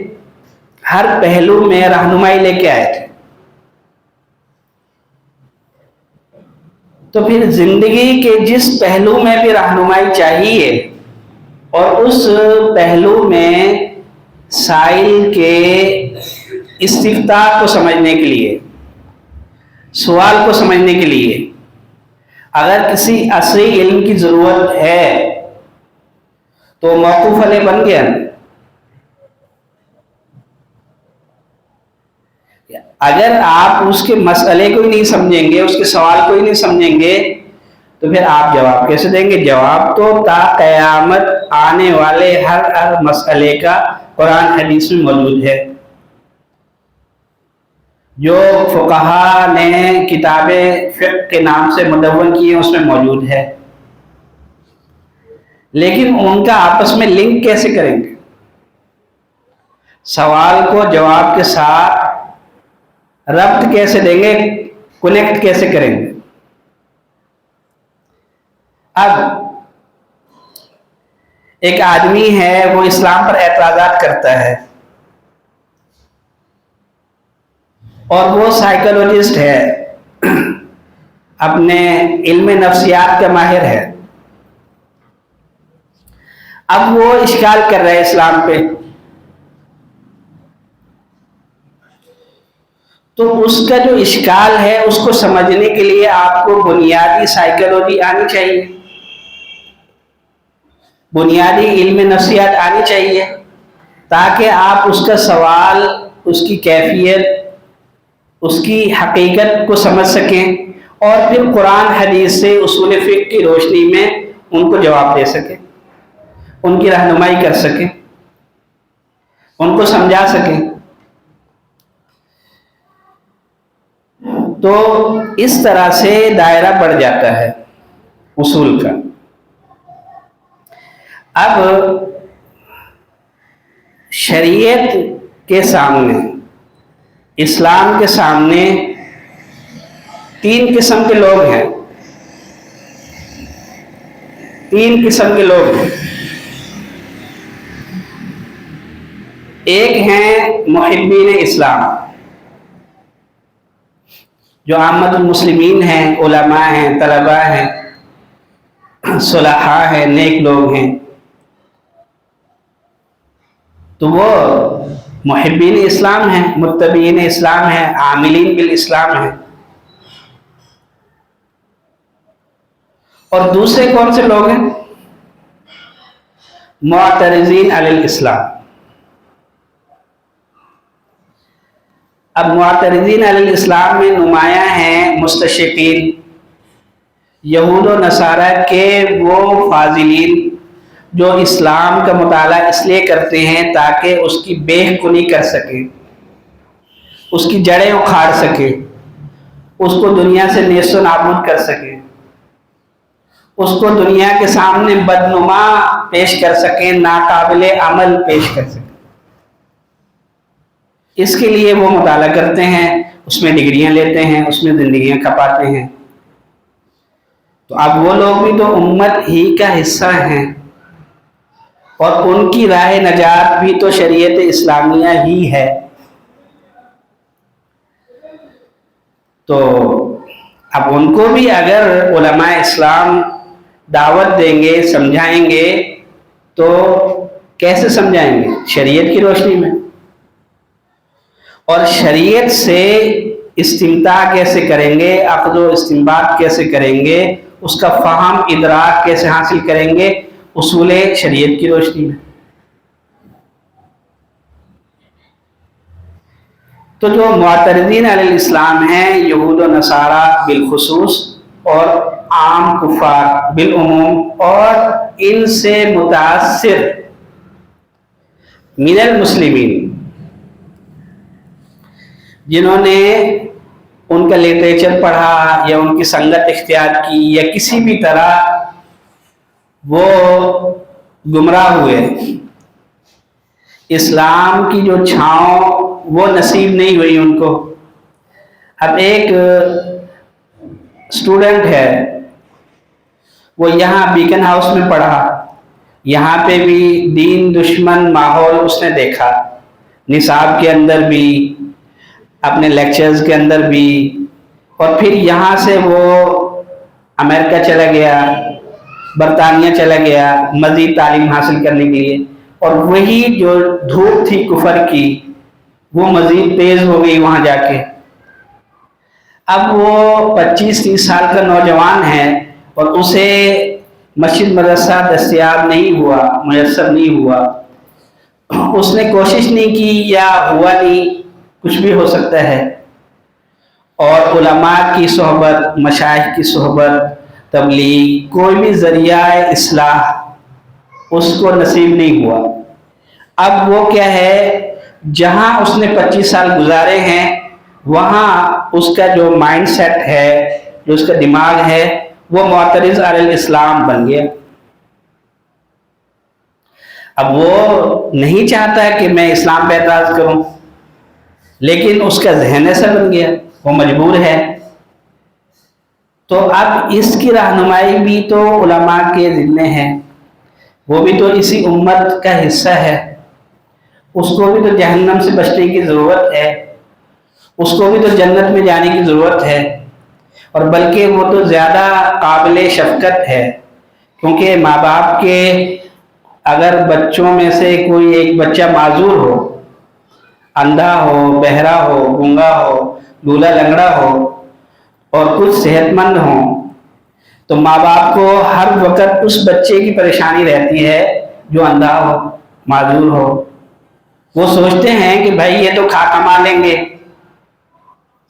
S3: ہر پہلو میں رہنمائی لے کے آئے تھے۔ تو پھر زندگی کے جس پہلو میں بھی رہنمائی چاہیے اور اس پہلو میں سائل کے استفتاء کو سمجھنے کے لیے، سوال کو سمجھنے کے لیے اگر کسی عصری علم کی ضرورت ہے تو موقوف علیہ بن گیا۔ اگر آپ اس کے مسئلے کو ہی نہیں سمجھیں گے، اس کے سوال کو ہی نہیں سمجھیں گے تو پھر آپ جواب کیسے دیں گے؟ جواب تو تا قیامت آنے والے ہر مسئلے کا قرآن حدیث میں موجود ہے، جو فقہا نے کتاب فقہ کے نام سے مدون کی ہیں اس میں موجود ہے، لیکن ان کا آپس میں لنک کیسے کریں گے؟ سوال کو جواب کے ساتھ ربط کیسے دیں گے؟ کنیکٹ کیسے کریں گے؟ اب ایک آدمی ہے وہ اسلام پر اعتراضات کرتا ہے اور وہ سائیکولوجسٹ ہے، اپنے علم نفسیات کا ماہر ہے۔ اب وہ اشکال کر رہے اسلام پہ، تو اس کا جو اشکال ہے اس کو سمجھنے کے لیے آپ کو بنیادی سائیکولوجی آنی چاہیے، بنیادی علم نفسیات آنی چاہیے، تاکہ آپ اس کا سوال، اس کی کیفیت، اس کی حقیقت کو سمجھ سکیں اور پھر قرآن حدیث سے اصول فقہ کی روشنی میں ان کو جواب دے سکیں، ان کی رہنمائی کر سکیں، ان کو سمجھا سکیں۔ تو اس طرح سے دائرہ بڑھ جاتا ہے اصول کا۔ اب شریعت کے سامنے، اسلام کے سامنے تین قسم کے لوگ ہیں، تین قسم کے لوگ ہیں۔ ایک ہیں محبین اسلام، جو عامت المسلمین ہیں، علماء ہیں، طلباء ہیں، صلحاء ہیں، نیک لوگ ہیں، تو وہ محبین اسلام ہیں، متبعین اسلام ہیں، عاملین بالاسلام ہیں۔ اور دوسرے کون سے لوگ ہیں؟ معترضین علی الاسلام۔ اب معترضین علی الاسلام میں نمایاں ہیں مستشرقین، یہود و نصارہ کے وہ فاضلین جو اسلام کا مطالعہ اس لیے کرتے ہیں تاکہ اس کی بے کنی کر سکیں، اس کی جڑیں اکھاڑ سکیں، اس کو دنیا سے نیست و نابود کر سکیں، اس کو دنیا کے سامنے بدنما پیش کر سکیں، ناقابل عمل پیش کر سکیں۔ اس کے لیے وہ مطالعہ کرتے ہیں، اس میں ڈگریاں لیتے ہیں، اس میں زندگیاں کھپاتے ہیں۔ تو اب وہ لوگ بھی تو امت ہی کا حصہ ہیں، اور ان کی راہ نجات بھی تو شریعت اسلامیہ ہی ہے۔ تو اب ان کو بھی اگر علماء اسلام دعوت دیں گے، سمجھائیں گے، تو کیسے سمجھائیں گے؟ شریعت کی روشنی میں، اور شریعت سے استمتاع کیسے کریں گے، اخذ و استنباط کیسے کریں گے، اس کا فہم ادراک کیسے حاصل کریں گے؟ اصول شریعت کی روشنی میں۔ تو جو معترضین علی الاسلام ہیں، یہود و نصارہ بالخصوص اور عام کفار بالعموم، اور ان سے متاثر من المسلمین، جنہوں نے ان کا لٹریچر پڑھا یا ان کی سنگت اختیار کی یا کسی بھی طرح وہ گمراہ ہوئے، اسلام کی جو چھاؤں وہ نصیب نہیں ہوئی ان کو۔ اب ایک اسٹوڈنٹ ہے، وہ یہاں بیکن ہاؤس میں پڑھا، یہاں پہ بھی دین دشمن ماحول اس نے دیکھا، نصاب کے اندر بھی، اپنے لیکچرز کے اندر بھی، اور پھر یہاں سے وہ امریکہ چلا گیا، برطانیہ چلا گیا مزید تعلیم حاصل کرنے کے لیے، اور وہی جو دھوپ تھی کفر کی وہ مزید تیز ہو گئی وہاں جا کے۔ اب وہ 25-30 سال کا نوجوان ہے، اور اسے مسجد مدرسہ دستیاب نہیں ہوا، میسر نہیں ہوا، اس نے کوشش نہیں کی یا ہوا نہیں، کچھ بھی ہو سکتا ہے، اور علماء کی صحبت، مشائخ کی صحبت، تبلیغ، کوئی بھی ذریعہ اصلاح اس کو نصیب نہیں ہوا۔ اب وہ کیا ہے، جہاں اس نے 25 سال گزارے ہیں، وہاں اس کا جو مائنڈ سیٹ ہے، جو اس کا دماغ ہے، وہ معترض علی الاسلام بن گیا۔ اب وہ نہیں چاہتا کہ میں اسلام پہ اعتراض کروں، لیکن اس کا ذہن ایسا بن گیا، وہ مجبور ہے۔ تو اب اس کی رہنمائی بھی تو علماء کے ذمہ ہے، وہ بھی تو اسی امت کا حصہ ہے، اس کو بھی تو جہنم سے بچنے کی ضرورت ہے، اس کو بھی تو جنت میں جانے کی ضرورت ہے، اور بلکہ وہ تو زیادہ قابل شفقت ہے، کیونکہ ماں باپ کے اگر بچوں میں سے کوئی ایک بچہ معذور ہو، اندھا ہو، بہرا ہو، گونگا ہو، لولا لنگڑا ہو، اور کچھ صحت مند ہوں، تو ماں باپ کو ہر وقت اس بچے کی پریشانی رہتی ہے جو اندھا ہو، معذور ہو۔ وہ سوچتے ہیں کہ بھائی یہ تو کھا کما لیں گے،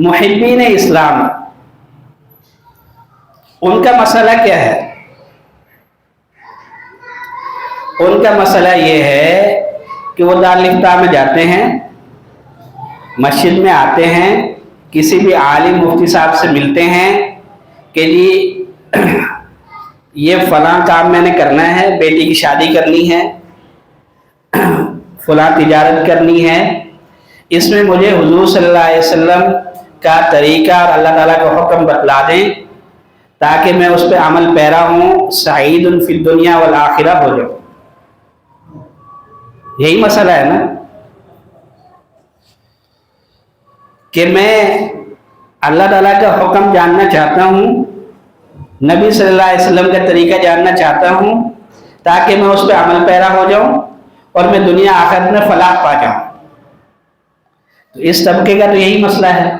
S3: محبین اسلام ان کا مسئلہ کیا ہے؟ ان کا مسئلہ یہ ہے کہ وہ دارالفتاح میں جاتے ہیں، مسجد میں آتے ہیں، کسی بھی عالم مفتی صاحب سے ملتے ہیں کہ جی یہ فلاں کام میں نے کرنا ہے، بیٹی کی شادی کرنی ہے، فلاں تجارت کرنی ہے، اس میں مجھے حضور صلی اللہ علیہ وسلم کا طریقہ اور اللہ تعالیٰ کا حکم بتلا دیں تاکہ میں اس پہ عمل پیرا ہوں، سعید فی الدنیا والآخرہ ہو جاؤں۔ یہی مسئلہ ہے نا کہ میں اللہ تعالیٰ کا حکم جاننا چاہتا ہوں، نبی صلی اللہ علیہ وسلم کا طریقہ جاننا چاہتا ہوں تاکہ میں اس پہ عمل پیرا ہو جاؤں اور میں دنیا آخرت میں فلاح پا جاؤں۔ تو اس طبقے کا تو یہی مسئلہ ہے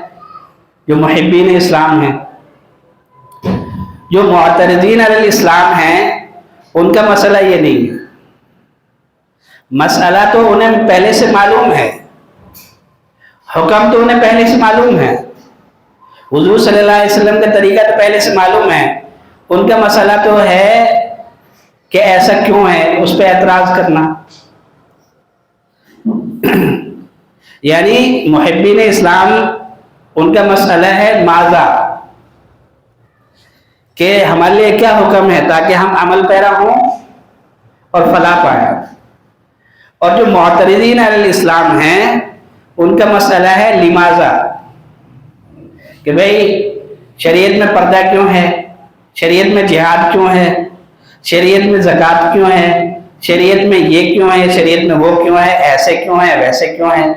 S3: جو محبین اسلام ہیں۔ جو معترضین علی الاسلام ہیں ان کا مسئلہ یہ نہیں ہے، مسئلہ تو انہیں پہلے سے معلوم ہے، حکم تو انہیں پہلے سے معلوم ہے، حضور صلی اللہ علیہ وسلم کا طریقہ تو پہلے سے معلوم ہے، ان کا مسئلہ تو ہے کہ ایسا کیوں ہے، اس پہ اعتراض کرنا۔ یعنی محبین اسلام ان کا مسئلہ ہے ماذا، کہ ہمارے لیے کیا حکم ہے تاکہ ہم عمل پیرا ہوں اور فلاح پائیں۔ اور جو معترضین علی الاسلام ہیں ان کا مسئلہ ہے لماذا، کہ بھئی شریعت میں پردہ کیوں ہے، شریعت میں جہاد کیوں ہے، شریعت میں زکوٰۃ کیوں ہے، شریعت میں یہ کیوں ہے، شریعت میں وہ کیوں ہے، ایسے کیوں ہے، ویسے کیوں ہے۔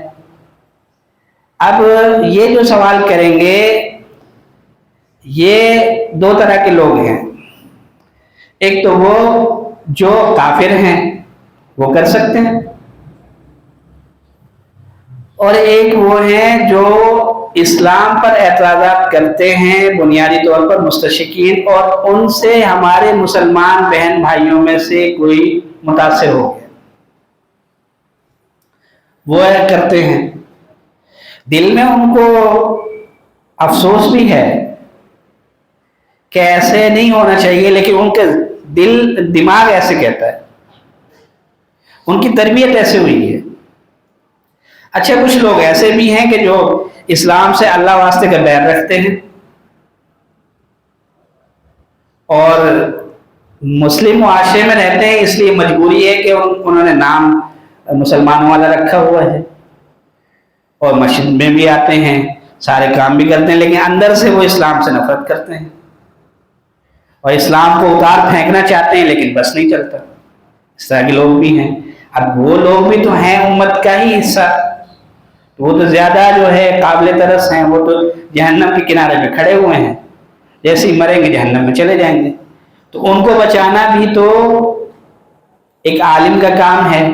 S3: اب یہ جو سوال کریں گے یہ دو طرح کے لوگ ہیں، ایک تو وہ جو کافر ہیں وہ کر سکتے ہیں، اور ایک وہ ہیں جو اسلام پر اعتراضات کرتے ہیں بنیادی طور پر مستشرقین، اور ان سے ہمارے مسلمان بہن بھائیوں میں سے کوئی متاثر ہو گیا، وہ کرتے ہیں۔ دل میں ان کو افسوس بھی ہے کہ ایسے نہیں ہونا چاہیے، لیکن ان کے دماغ ایسے کہتا ہے، ان کی تربیت ایسے ہوئی ہے۔ اچھا کچھ لوگ ایسے بھی ہیں کہ جو اسلام سے اللہ واسطے کا بیر رکھتے ہیں اور مسلم معاشرے میں رہتے ہیں، اس لیے مجبوری ہے کہ انہوں نے نام مسلمانوں والا رکھا ہوا ہے اور مسجد میں بھی آتے ہیں، سارے کام بھی کرتے ہیں، لیکن اندر سے وہ اسلام سے نفرت کرتے ہیں اور اسلام کو اتار پھینکنا چاہتے ہیں، لیکن بس نہیں چلتا۔ اس طرح کے لوگ بھی ہیں۔ اب وہ لوگ بھی تو ہیں امت کا ہی حصہ، وہ تو زیادہ جو ہے قابل ترس ہیں، وہ تو جہنم کے کنارے پہ کھڑے ہوئے ہیں، جیسے ہی مریں گے جہنم میں چلے جائیں گے۔ تو ان کو بچانا بھی تو ایک عالم کا کام ہے،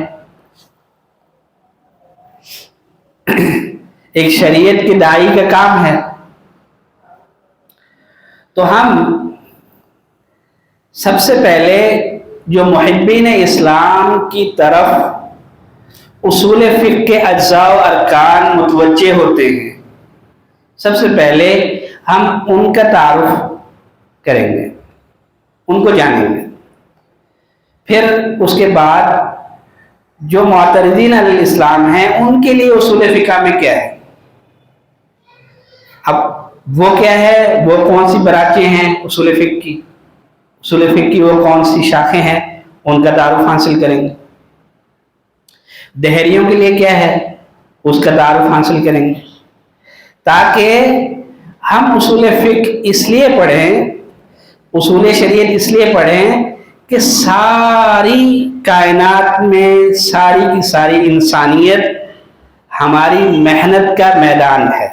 S3: ایک شریعت کے داعی کا کام ہے۔ تو ہم سب سے پہلے جو محبین اسلام کی طرف اصول فقہ کے اجزاء و ارکان متوجہ ہوتے ہیں، سب سے پہلے ہم ان کا تعارف کریں گے، ان کو جانیں گے، پھر اس کے بعد جو معترضین علی الاسلام ہیں ان کے لیے اصول فقہ میں کیا ہے۔ اب وہ کیا ہے، وہ کون سی برانچیں ہیں اصول فقہ کی، اصول فقہ کی وہ کون سی شاخیں ہیں، ان کا تعارف حاصل کریں گے۔ دہریوں کے لیے کیا ہے، اس کا تعارف حاصل کریں گے، تاکہ ہم اصول فقہ اس لیے پڑھیں، اصول شریعت اس لیے پڑھیں کہ ساری کائنات میں ساری کی ساری انسانیت ہماری محنت کا میدان ہے۔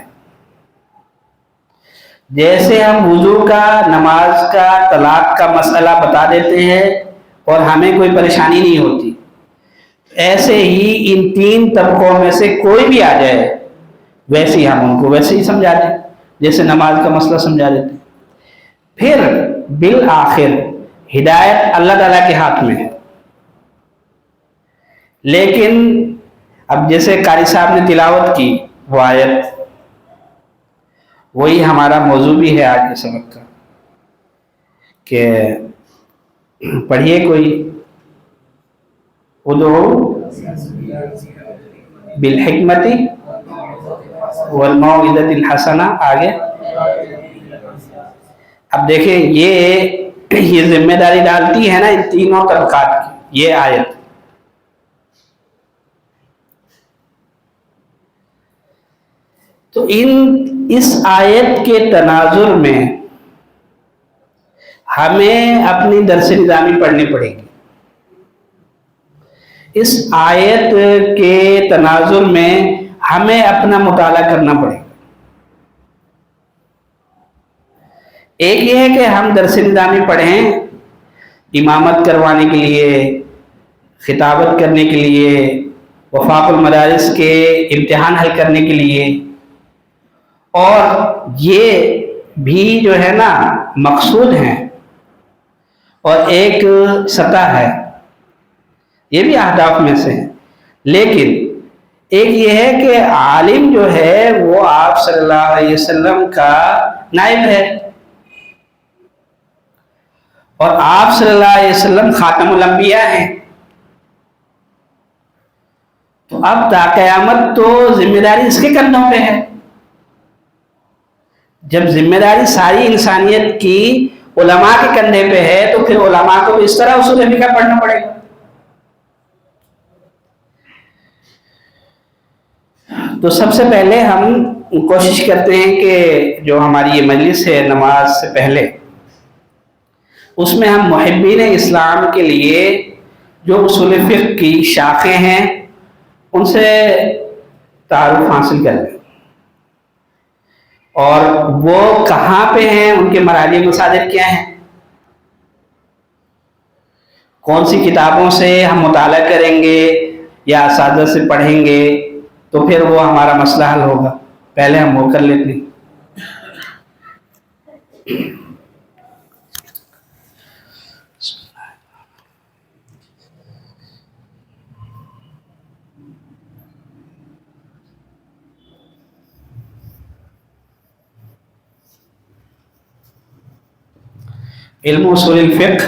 S3: جیسے ہم وضو کا، نماز کا، طلاق کا مسئلہ بتا دیتے ہیں اور ہمیں کوئی پریشانی نہیں ہوتی، ایسے ہی ان تین طبقوں میں سے کوئی بھی آ جائے ویسے ہی ہم ان کو ویسے ہی سمجھا دیں جیسے نماز کا مسئلہ سمجھا دیتے ہیں۔ پھر بالآخر ہدایت اللہ تعالیٰ کے ہاتھ میں ہے، لیکن اب جیسے قاری صاحب نے تلاوت کی وہ آیت، وہی ہمارا موضوع بھی ہے آج کے سبق کا، کہ پڑھیے کوئی ادعو بالحکمت والموعظۃ الحسنہ. آگے اب دیکھیں یہ ذمہ داری ڈالتی ہے نا ان تینوں طبقات کی یہ آیت. تو اس آیت کے تناظر میں ہمیں اپنی درس نظامی پڑھنی پڑے گی. اس آیت کے تناظر میں ہمیں اپنا مطالعہ کرنا پڑے گا. ایک یہ ہے کہ ہم درس نظامی پڑھیں امامت کروانے کے لیے، خطابت کرنے کے لیے، وفاق المدارس کے امتحان حل کرنے کے لیے، اور یہ بھی جو ہے نا مقصود ہیں اور ایک سطح ہے، یہ بھی اہداف میں سے ہیں. لیکن ایک یہ ہے کہ عالم جو ہے وہ آپ صلی اللہ علیہ وسلم کا نائب ہے، اور آپ صلی اللہ علیہ وسلم خاتم الانبیاء ہیں. تو اب تا قیامت تو ذمہ داری اس کے کندھوں پہ ہے. جب ذمہ داری ساری انسانیت کی علماء کے کندھے پہ ہے تو پھر علماء کو اس طرح اصول فقہ پڑھنا پڑے گا. تو سب سے پہلے ہم کوشش کرتے ہیں کہ جو ہماری یہ مجلس ہے نماز سے پہلے، اس میں ہم محبین اسلام کے لیے جو اصول فقہ کی شاخیں ہیں ان سے تعارف حاصل کر لیں، اور وہ کہاں پہ ہیں، ان کے مراجع مصادر کیا ہیں، کون سی کتابوں سے ہم مطالعہ کریں گے یا اساتذہ سے پڑھیں گے، تو پھر وہ ہمارا مسئلہ حل ہوگا. پہلے ہم وہ کر لیتے ہیں. علم اصول الفقہ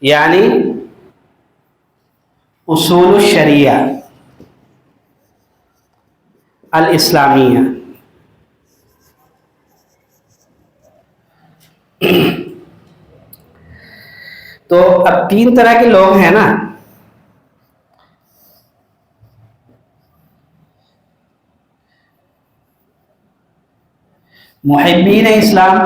S3: یعنی اصول الشریعہ الاسلامیہ. تو اب تین طرح کے لوگ ہیں نا. محبین اسلام،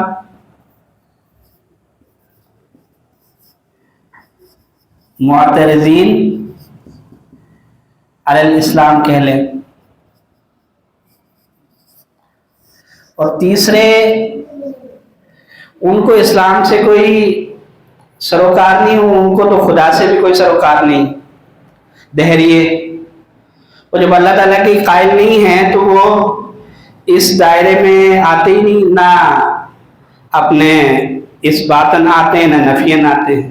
S3: معترضین علی الاسلام کہہ لیں، اور تیسرے ان کو اسلام سے کوئی سروکار نہیں ہو، ان کو تو خدا سے بھی کوئی سروکار نہیں، دہریے. اور جب اللہ تعالیٰ کے قائل نہیں ہیں تو وہ اس دائرے میں آتے ہی نہیں، نہ اپنے اس باتن آتے ہیں نہ نفین آتے ہیں.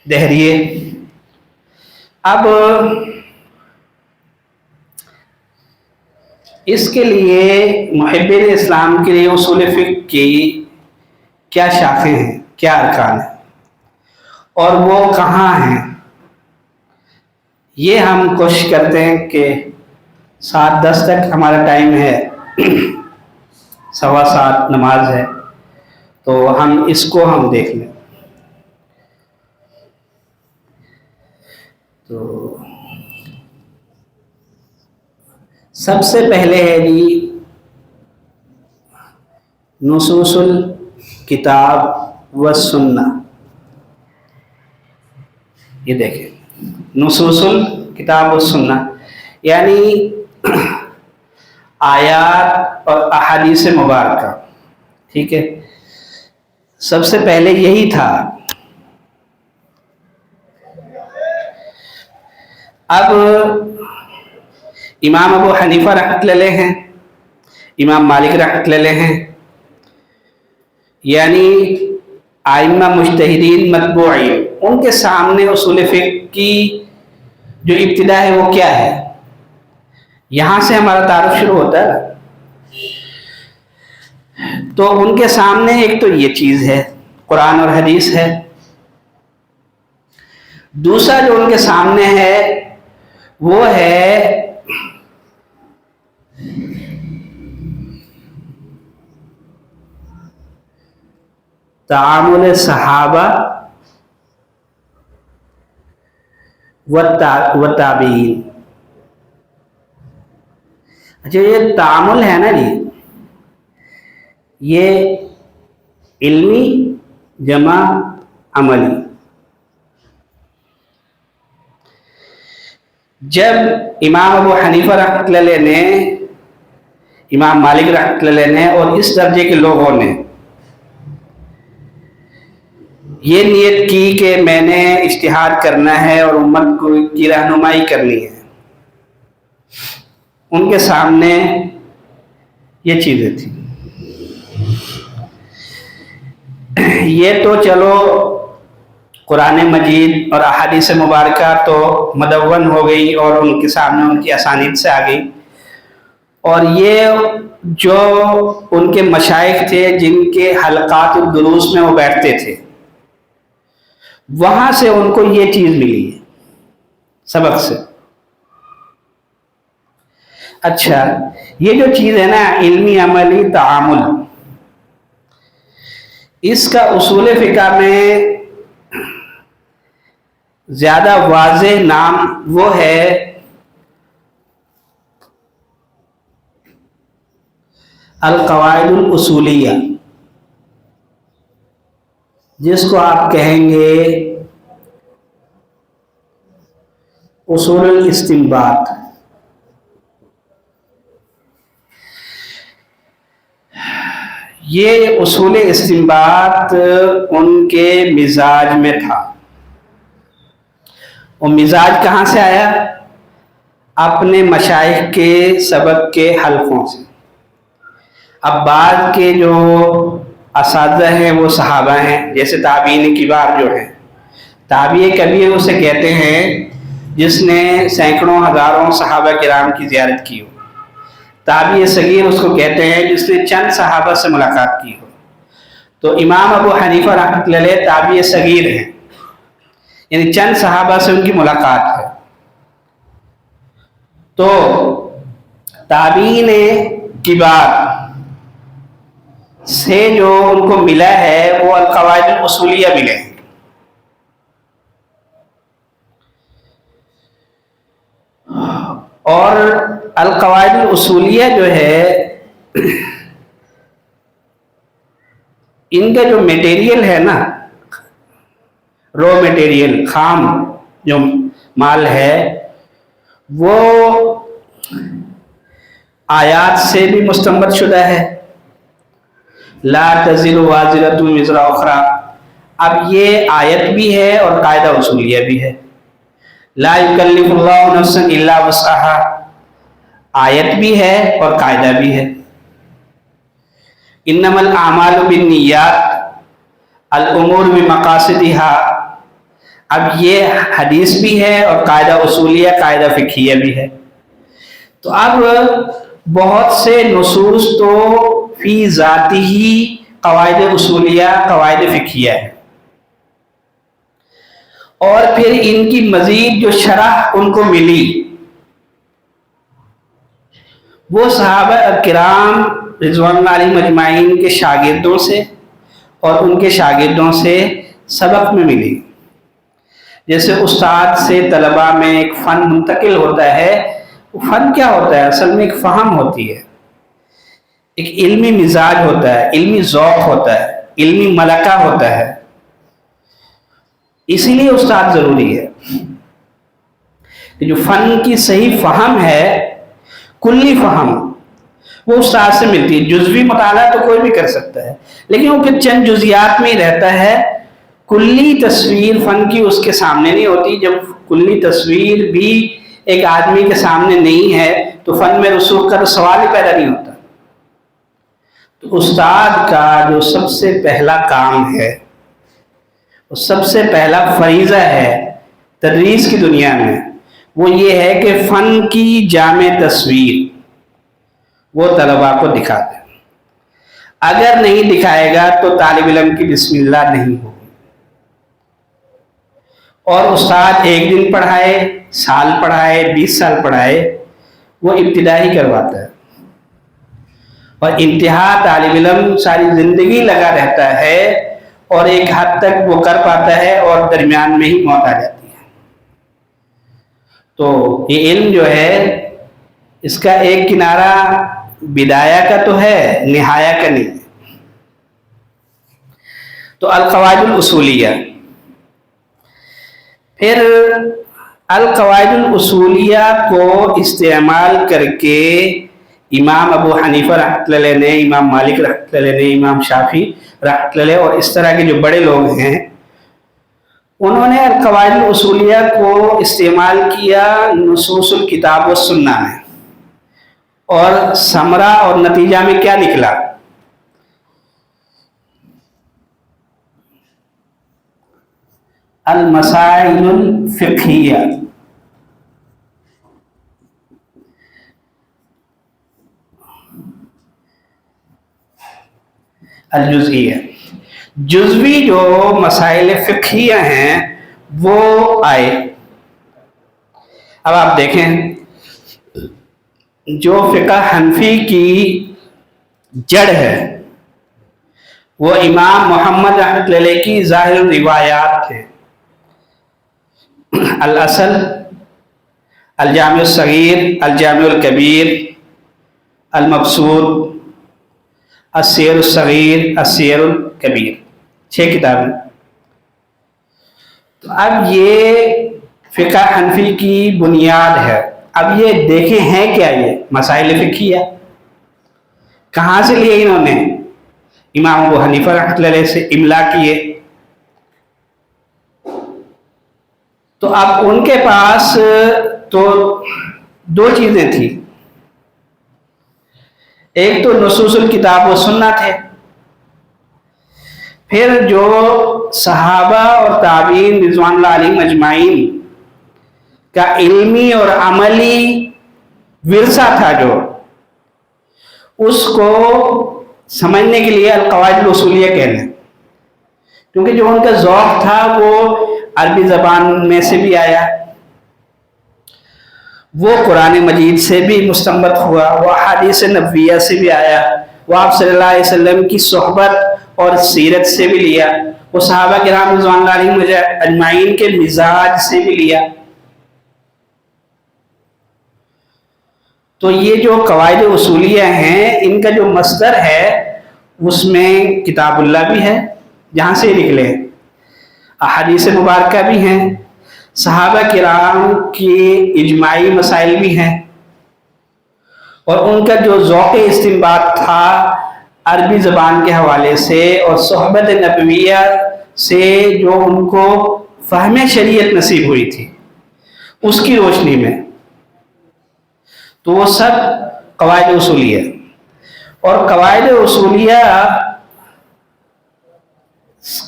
S3: دہریے. اب اس کے لیے محبین اسلام کے لیے اصول فقہ کی کیا شاخیں ہیں، کیا ارکان ہیں، اور وہ کہاں ہیں، یہ ہم کوشش کرتے ہیں کہ 7:10 تک ہمارا ٹائم ہے، 7:15 نماز ہے، تو ہم اس کو ہم دیکھ لیں. تو سب سے پہلے ہے جی نصوص الکتاب والسنہ. یہ دیکھیں نصوص الکتاب والسنہ یعنی آیات اور احادیث مبارکہ. ٹھیک ہے، سب سے پہلے یہی تھا. اب امام ابو حنیفہ رحمۃ اللہ علیہ ہیں، امام مالک رحمۃ اللہ علیہ ہیں، یعنی آئمہ مجتہدین متبوعین، ان کے سامنے اصول فقہ کی جو ابتدا ہے وہ کیا ہے؟ یہاں سے ہمارا تعارف شروع ہوتا ہے۔ تو ان کے سامنے ایک تو یہ چیز ہے، قرآن اور حدیث ہے۔ دوسرا جو ان کے سامنے ہے وہ ہے تعامل صحابہ و تابعین۔ اچھا، یہ تعامل ہے نا جی، یہ علمی جمع عملی۔ جب امام ابو حنیفہ رحمۃ اللہ علیہ نے، امام مالک رحمۃ اللہ علیہ نے اور اس درجے کے لوگوں نے یہ نیت کی کہ میں نے اجتہاد کرنا ہے اور امت کی رہنمائی کرنی ہے، ان کے سامنے یہ چیزیں تھیں۔ یہ تو چلو قرآن مجید اور احادیث مبارکہ تو مدون ہو گئی اور ان کے سامنے ان کی اسانید سے آ گئی، اور یہ جو ان کے مشائخ تھے جن کے حلقات الدروس میں وہ بیٹھتے تھے، وہاں سے ان کو یہ چیز ملی ہے سبق سے۔ اچھا، یہ جو چیز ہے نا علمی عملی تعامل، اس کا اصول فقہ میں زیادہ واضح نام وہ ہے القواعد الاصولیہ، جس کو آپ کہیں گے اصول الاستنباط۔ یہ اصول استنباط ان کے مزاج میں تھا۔ وہ مزاج کہاں سے آیا؟ اپنے مشائخ کے سبق کے حلقوں سے۔ اب بعد کے جو اساتذہ ہیں وہ صحابہ ہیں، جیسے تابعین کبار جو ہیں۔ تابعی کبیر اسے کہتے ہیں جس نے سینکڑوں ہزاروں صحابہ کرام کی زیارت کی ہو۔ تابعی صغیر اس کو کہتے ہیں جس نے چند صحابہ سے ملاقات کی ہو۔ تو امام ابو حنیفہ رحمۃ اللہ علیہ تابعی صغیر ہیں، یعنی چند صحابہ سے ان کی ملاقات ہے۔ تو تابعین کبار سے جو ان کو ملا ہے وہ القواعد الاصولیہ ملے ہیں۔ اور القواعد الاصولیہ جو ہے، ان کا جو میٹیریل ہے نا، رو میٹیریل، خام جو مال ہے، وہ آیات سے بھی مستنبط شدہ ہے۔ لا تزر وازرۃ وزر اخری، اب یہ آیت بھی ہے اور قاعدہ اصولیہ بھی ہے۔ لا یکلف اللہ نفسا الا وسعها، آیت بھی ہے اور قاعدہ بھی ہے۔ انما الاعمال بالنیات الامور بمقاصدها، اب یہ حدیث بھی ہے اور قاعدہ اصولیہ، قاعدہ فقہیہ بھی ہے۔ تو اب بہت سے نصوص تو فی ذاتی ہی قواعد اصولیہ، قواعد فقہیہ ہے، اور پھر ان کی مزید جو شرح ان کو ملی وہ صحابہ کرام رضوان اللہ علیہم اجمعین کے شاگردوں سے اور ان کے شاگردوں سے سبق میں ملی۔ جیسے استاد سے طلباء میں ایک فن منتقل ہوتا ہے، وہ فن کیا ہوتا ہے؟ اصل میں ایک فہم ہوتی ہے، ایک علمی مزاج ہوتا ہے، علمی ذوق ہوتا ہے، علمی ملکہ ہوتا ہے۔ اسی لیے استاد ضروری ہے کہ جو فن کی صحیح فہم ہے، کلی فہم، وہ استاد سے ملتی ہے۔ جزوی مطالعہ تو کوئی بھی کر سکتا ہے، لیکن وہ پھر چند جزیات میں ہی رہتا ہے، کلی تصویر فن کی اس کے سامنے نہیں ہوتی۔ جب کلی تصویر بھی ایک آدمی کے سامنے نہیں ہے تو فن میں رسوخ کا سوال ہی پیدا نہیں ہوتا۔ تو استاد کا جو سب سے پہلا کام ہے، سب سے پہلا فریضہ ہے تدریس کی دنیا میں، وہ یہ ہے کہ فن کی جامع تصویر وہ طلباء کو دکھا دے۔ اگر نہیں دکھائے گا تو طالب علم کی بسم اللہ نہیں ہوگی۔ اور استاد ایک دن پڑھائے، سال پڑھائے، 20 سال پڑھائے، وہ ابتدائی کرواتا ہے، اور انتہا طالب علم ساری زندگی لگا رہتا ہے اور ایک حد تک وہ کر پاتا ہے اور درمیان میں ہی موت آ جاتی ہے۔ تو یہ علم جو ہے اس کا ایک کنارہ بدایہ کا تو ہے، نہایہ کا نہیں۔ تو القواعد الاصولیہ، پھر القواعد الاصولیہ کو استعمال کر کے امام ابو حنیفہ رحمۃ اللہ علیہ نے، امام مالک رحمۃ اللہ علیہ نے، امام شافعی رحمۃ اللہ علیہ اور اس طرح کے جو بڑے لوگ ہیں، انہوں نے القواعد الاصولیہ کو استعمال کیا نصوص الکتاب و سنہ میں، اور ثمرہ اور نتیجہ میں کیا نکلا؟ المسائل الفقہیہ، الجزئیہ، جزوی جو مسائل فقہیہ ہیں وہ آئے۔ اب آپ دیکھیں، جو فقہ حنفی کی جڑ ہے وہ امام محمد رحمۃ اللہ علیہ کی ظاہر روایات تھے۔ الاصل، الجامع الصغیر، الجامع الکبیر، المبسوط، السیر الصغیر، السیر الکبیر، 6 کتابیں۔ تو اب یہ فقہ حنفی کی بنیاد ہے۔ اب یہ دیکھیں ہیں کیا؟ یہ مسائل فقہیہ کہاں سے لیے انہوں نے؟ امام ابو حنیفہ رحمۃ اللہ علیہ سے املا کیے۔ تو اب ان کے پاس تو 2 چیزیں تھیں، ایک تو نصوص الکتاب و سنہ تھے، پھر جو صحابہ اور تابعین رضوان اللہ علیہم اجمعین کا علمی اور عملی ورثہ تھا، جو اس کو سمجھنے کے لیے القواعد الاصولیہ کہنا، کیونکہ جو ان کا ذوق تھا وہ عربی زبان میں سے بھی آیا، وہ قرآن مجید سے بھی مستنبط ہوا، وہ احادیث نبویہ سے بھی آیا، وہ آپ صلی اللہ علیہ وسلم کی صحبت اور سیرت سے بھی لیا، وہ صحابہ کرام رضوان اللہ علیہم اجمعین کے مزاج سے بھی لیا۔ تو یہ جو قواعد اصولیہ ہیں، ان کا جو مصدر ہے اس میں کتاب اللہ بھی ہے جہاں سے نکلے، احادیث مبارکہ بھی ہیں، صحابہ کرام کی اجماعی مسائل بھی ہیں، اور ان کا جو ذوق استنباط تھا عربی زبان کے حوالے سے اور صحبت نبویہ سے جو ان کو فہم شریعت نصیب ہوئی تھی، اس کی روشنی میں، تو وہ سب قواعد اصولیہ۔ اور قواعد اصولیہ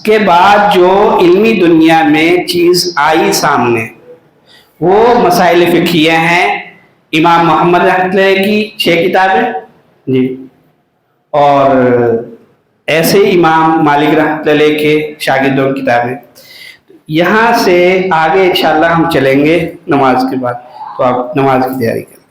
S3: کے بعد جو علمی دنیا میں چیز آئی سامنے وہ مسائل فقہیہ ہیں، امام محمد رحمۃ اللہ کی 6 کتابیں جی، اور ایسے امام مالک رحمۃ اللہ کے شاگردوں کی کتابیں۔ یہاں سے آگے انشاءاللہ ہم چلیں گے نماز کے بعد، تو آپ نماز کی تیاری کریں۔